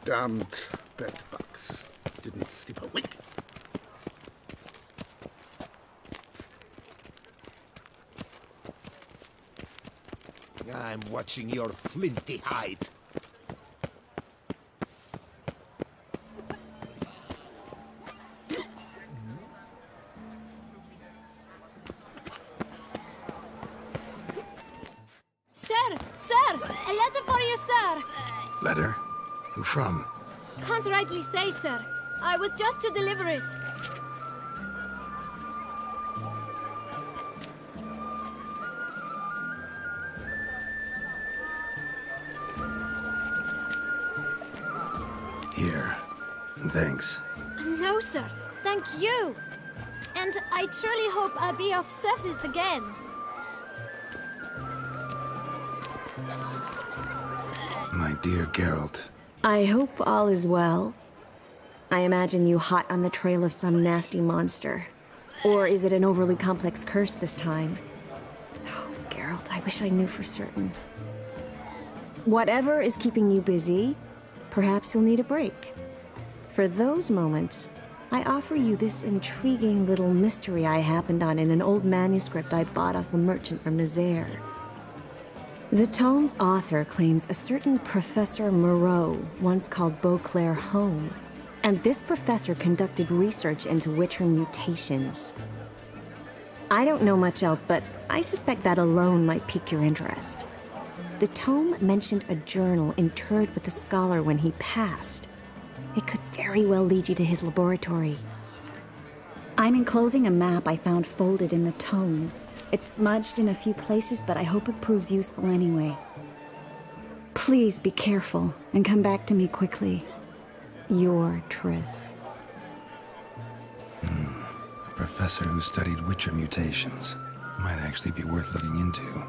Damned bedbugs. Didn't sleep a wink. I'm watching your flinty hide. Sir! Sir! A letter for you, sir! Letter? Who from? Can't rightly say, sir. I was just to deliver it. Here. And thanks. No, sir. Thank you. And I truly hope I'll be of service again. My dear Geralt. I hope all is well. I imagine you hot on the trail of some nasty monster. Or is it an overly complex curse this time? Oh, Geralt, I wish I knew for certain. Whatever is keeping you busy, perhaps you'll need a break. For those moments, I offer you this intriguing little mystery I happened on in an old manuscript I bought off a merchant from Nazaire. The tome's author claims a certain Professor Moreau once called Beauclair home, and this professor conducted research into Witcher mutations. I don't know much else, but I suspect that alone might pique your interest. The tome mentioned a journal interred with the scholar when he passed. It could very well lead you to his laboratory. I'm enclosing a map I found folded in the tome. It's smudged in a few places, but I hope it proves useful anyway. Please be careful and come back to me quickly. Your Triss. A professor who studied Witcher mutations. Might actually be worth looking into.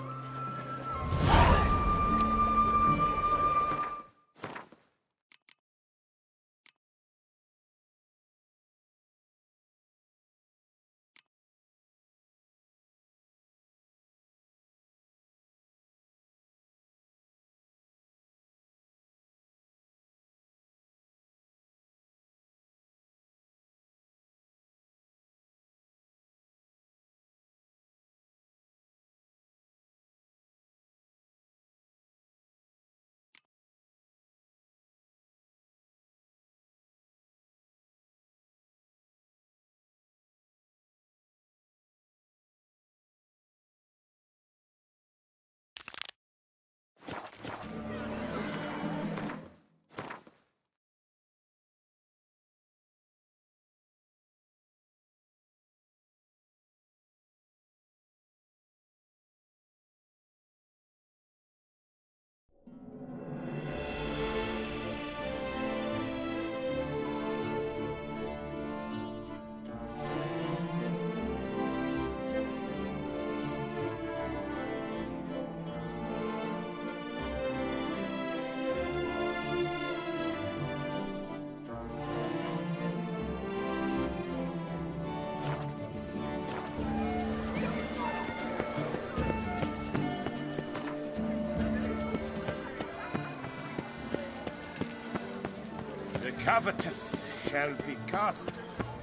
Covetous shall be cast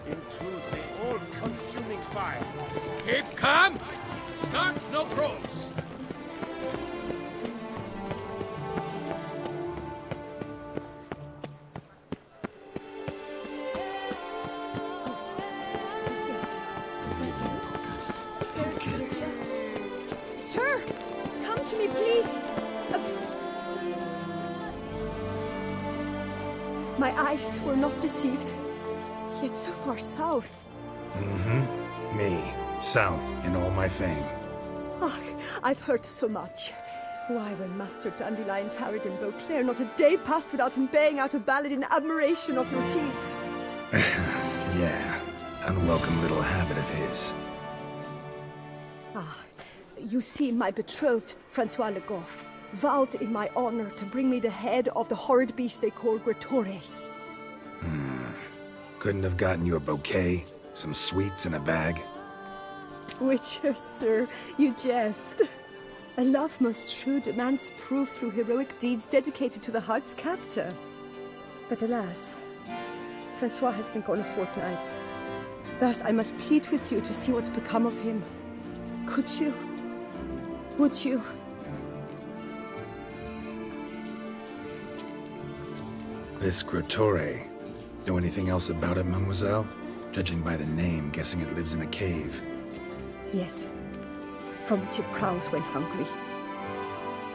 into the all-consuming fire. Keep calm! Start no brawls! Sir, come to me, please. My eyes were not deceived. Yet so far south. Mm-hmm. Me. South in all my fame. Ah, I've heard so much. Why, when Master Dandelion tarried in Beauclair, not a day passed without him baying out a ballad in admiration of your deeds. Yeah. Unwelcome little habit of his. Ah, you see, my betrothed, Francois Le Goff, vowed in my honor to bring me the head of the horrid beast they call Gretore. Couldn't have gotten you a bouquet, some sweets in a bag? Witcher, sir, you jest. A love most true demands proof through heroic deeds dedicated to the heart's captor. But alas, Francois has been gone a fortnight. Thus I must plead with you to see what's become of him. Could you? Would you? This Gretore. Know anything else about it, mademoiselle? Judging by the name, guessing it lives in a cave. Yes, from which it prowls when hungry.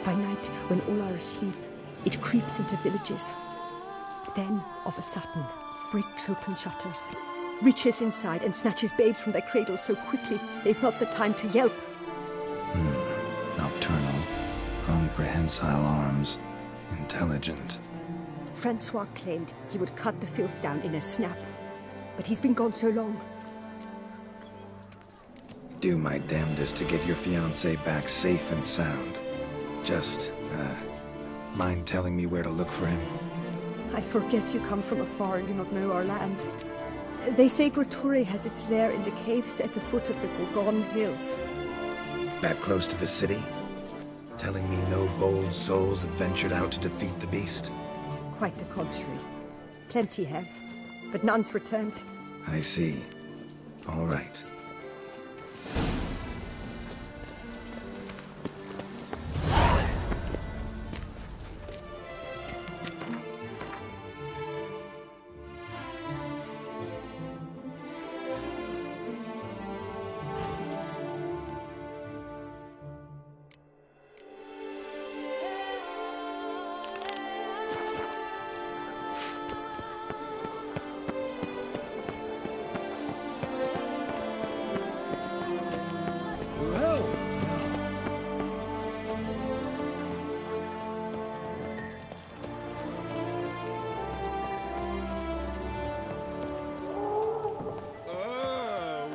By night, when all are asleep, it creeps into villages. Then, of a sudden, breaks open shutters, reaches inside and snatches babes from their cradles so quickly they've not the time to yelp. Nocturnal, long prehensile arms, intelligent. Francois claimed he would cut the filth down in a snap, but he's been gone so long. Do my damnedest to get your fiancé back safe and sound. Just, mind telling me where to look for him? I forget you come from afar and do not know our land. They say Gretore has its lair in the caves at the foot of the Gorgon Hills. That close to the city? Telling me no bold souls have ventured out to defeat the beast? Quite the contrary. Plenty have, but none's returned. I see. All right.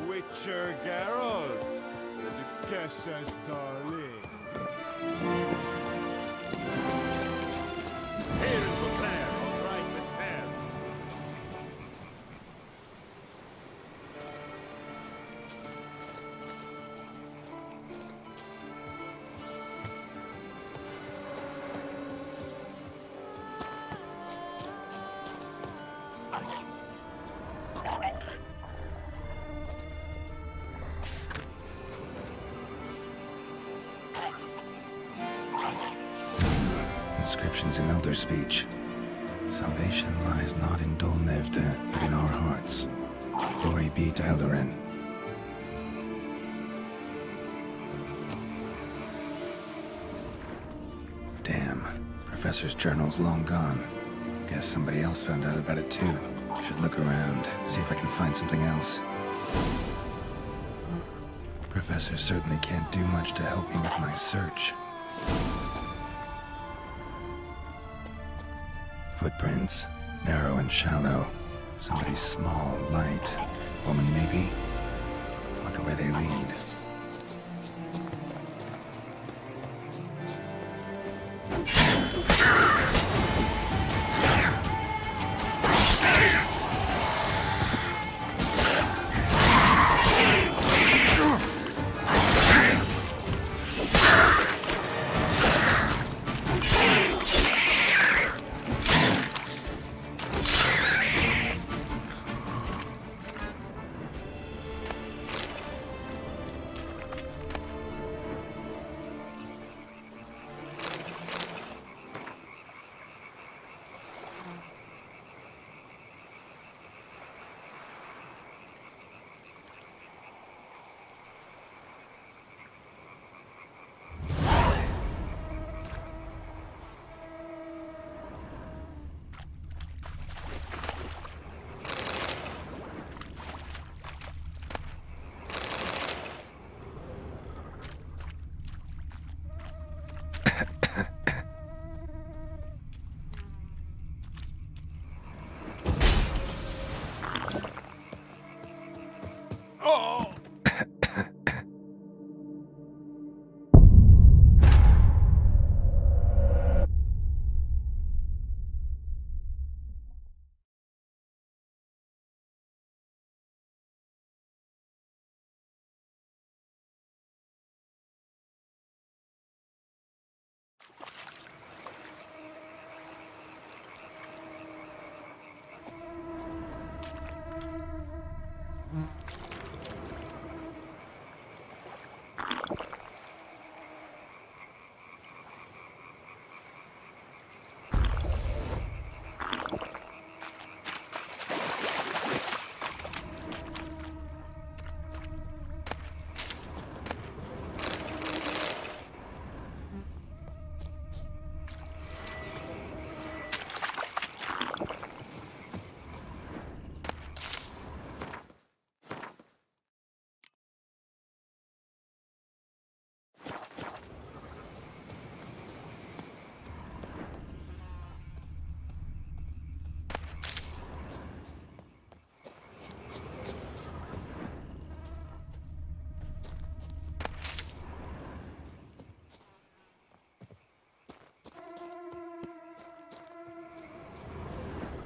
Witcher Geralt, the Duchess's darling. Here in Beauclair, all's right with fair. Inscriptions in Elder speech. Salvation lies not in Dol Nevde, but in our hearts. Glory be to Eldarin. Damn. Professor's journal's long gone. Guess somebody else found out about it too. Should look around, see if I can find something else. Professor certainly can't do much to help me with my search. Footprints, narrow and shallow. Somebody small, light. Woman, maybe? Wonder where they lead.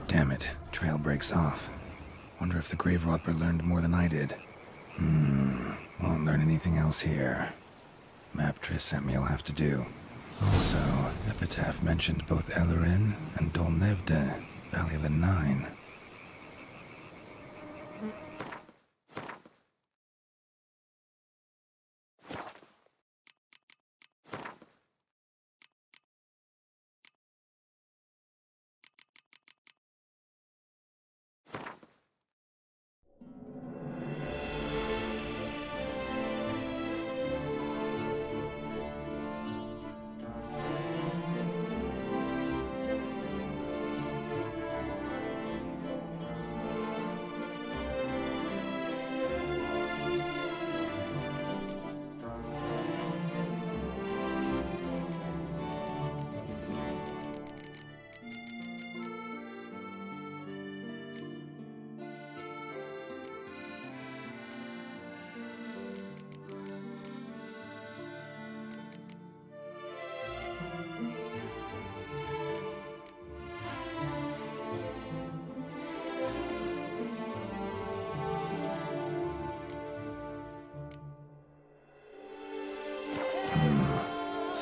Damn it, trail breaks off. Wonder if the Grave Robber learned more than I did. Won't learn anything else here. Map Triss sent me will have to do. Also, Epitaph mentioned both Eldarin and Dol Nevde, Valley of the Nine.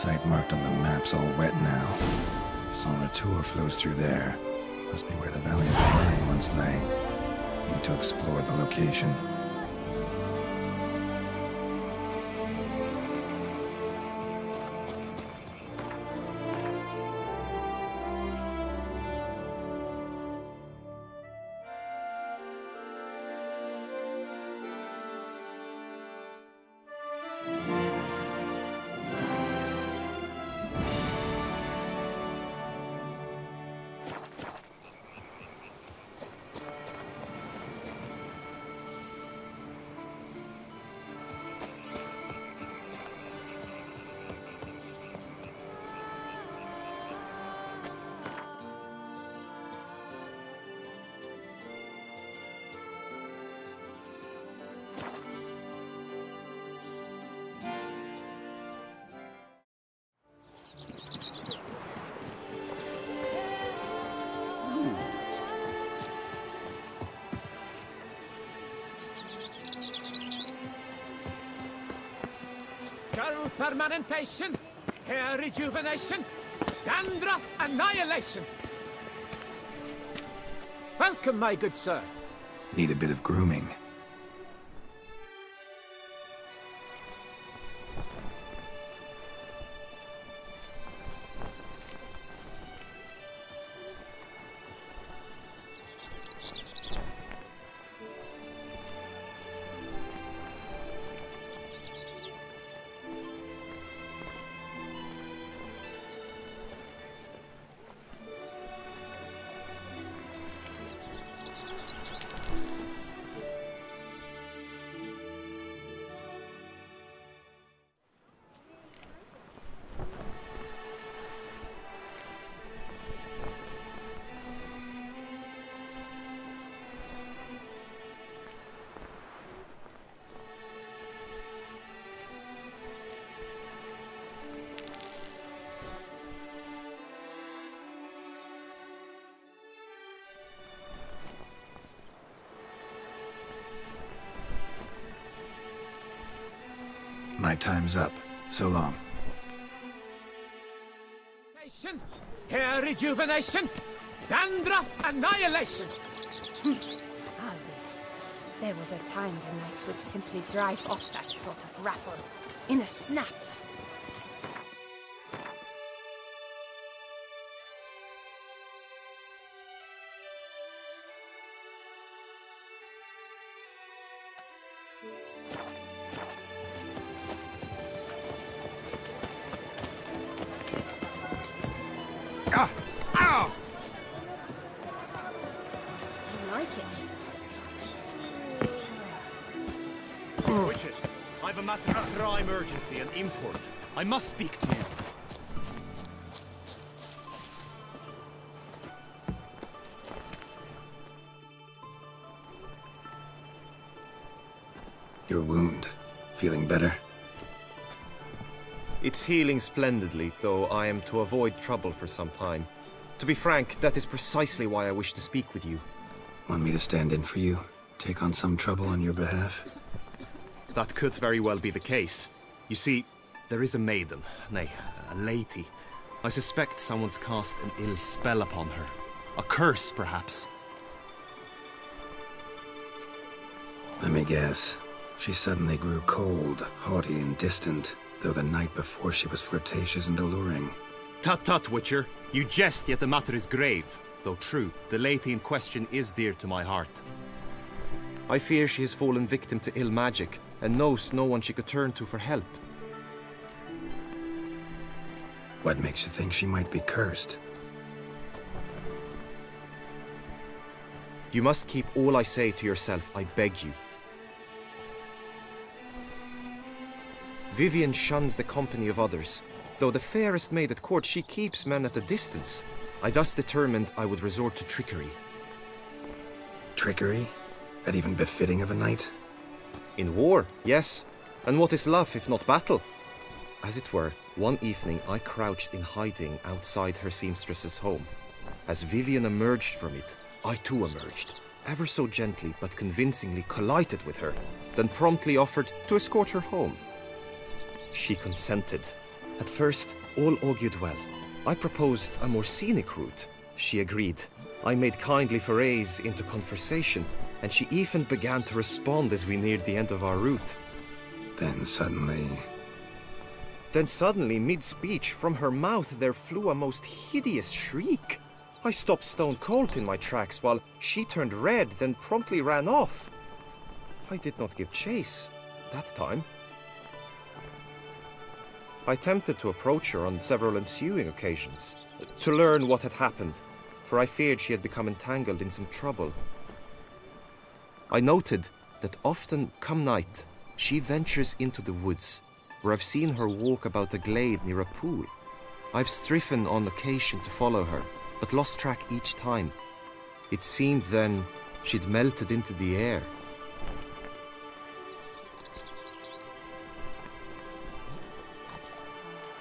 site marked on the map's all wet now. Sonratur flows through there. Must be where the Valley of the Burning once lay. Need to explore the location. Girl permanentation, hair rejuvenation, dandruff annihilation. Welcome, my good sir. Need a bit of grooming. My time's up. So long. Hair rejuvenation, dandruff annihilation. There was a time the knights would simply drive off that sort of rabble in a snap. I've a matter of prime urgency and import. I must speak to you. Your wound. Feeling better? It's healing splendidly, though I am to avoid trouble for some time. To be frank, that is precisely why I wish to speak with you. Want me to stand in for you? Take on some trouble on your behalf? That could very well be the case. You see, there is a maiden, nay, a lady. I suspect someone's cast an ill spell upon her. A curse, perhaps. Let me guess. She suddenly grew cold, haughty and distant, though the night before she was flirtatious and alluring. Tut tut, Witcher. You jest, yet the matter is grave. Though true, the lady in question is dear to my heart. I fear she has fallen victim to ill magic, and knows no one she could turn to for help. What makes you think she might be cursed? You must keep all I say to yourself, I beg you. Vivienne shuns the company of others. Though the fairest maid at court, she keeps men at a distance. I thus determined I would resort to trickery. Trickery? That even befitting of a knight? In war, yes. And what is love if not battle? As it were, one evening I crouched in hiding outside her seamstress's home. As Vivienne emerged from it, I too emerged, ever so gently but convincingly collided with her, then promptly offered to escort her home. She consented, At first, all augured well. I proposed a more scenic route. She agreed. I made kindly forays into conversation, and she even began to respond as we neared the end of our route. Then suddenly, mid-speech, from her mouth there flew a most hideous shriek. I stopped stone cold in my tracks while she turned red, then promptly ran off. I did not give chase that time. I attempted to approach her on several ensuing occasions, to learn what had happened, for I feared she had become entangled in some trouble. I noted that often, come night, she ventures into the woods, where I've seen her walk about a glade near a pool. I've striven on occasion to follow her, but lost track each time. It seemed then she'd melted into the air.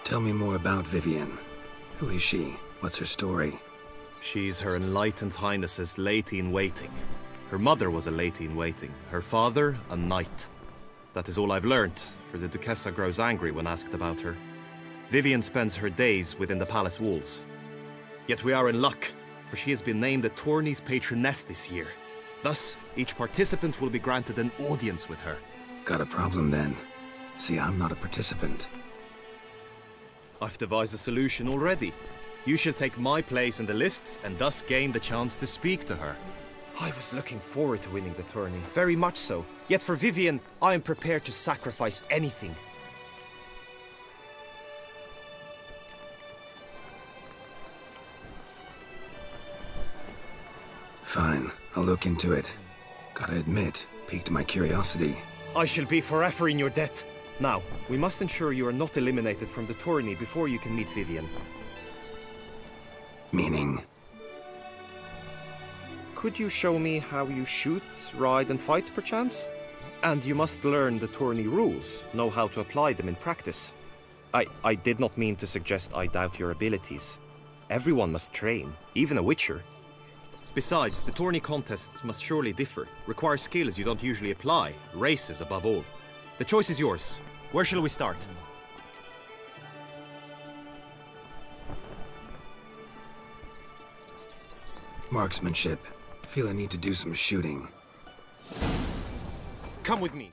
Tell me more about Vivienne. Who is she? What's her story? She's Her Enlightened Highness's lady-in-waiting. Her mother was a lady-in-waiting, her father a knight. That is all I've learnt, for the Duchessa grows angry when asked about her. Vivienne spends her days within the palace walls. Yet we are in luck, for she has been named the tourney's patroness this year. Thus, each participant will be granted an audience with her. Got a problem then. See, I'm not a participant. I've devised a solution already. You shall take my place in the lists and thus gain the chance to speak to her. I was looking forward to winning the tourney, very much so. Yet for Vivienne, I am prepared to sacrifice anything. Fine, I'll look into it. Gotta admit, piqued my curiosity. I shall be forever in your debt. Now, we must ensure you are not eliminated from the tourney before you can meet Vivienne. Meaning? Could you show me how you shoot, ride and fight, perchance? And you must learn the tourney rules, know how to apply them in practice. I did not mean to suggest I doubt your abilities. Everyone must train, even a witcher. Besides, the tourney contests must surely differ, require skills you don't usually apply, races above all. The choice is yours. Where shall we start? Marksmanship. Feel I need to do some shooting. Come with me.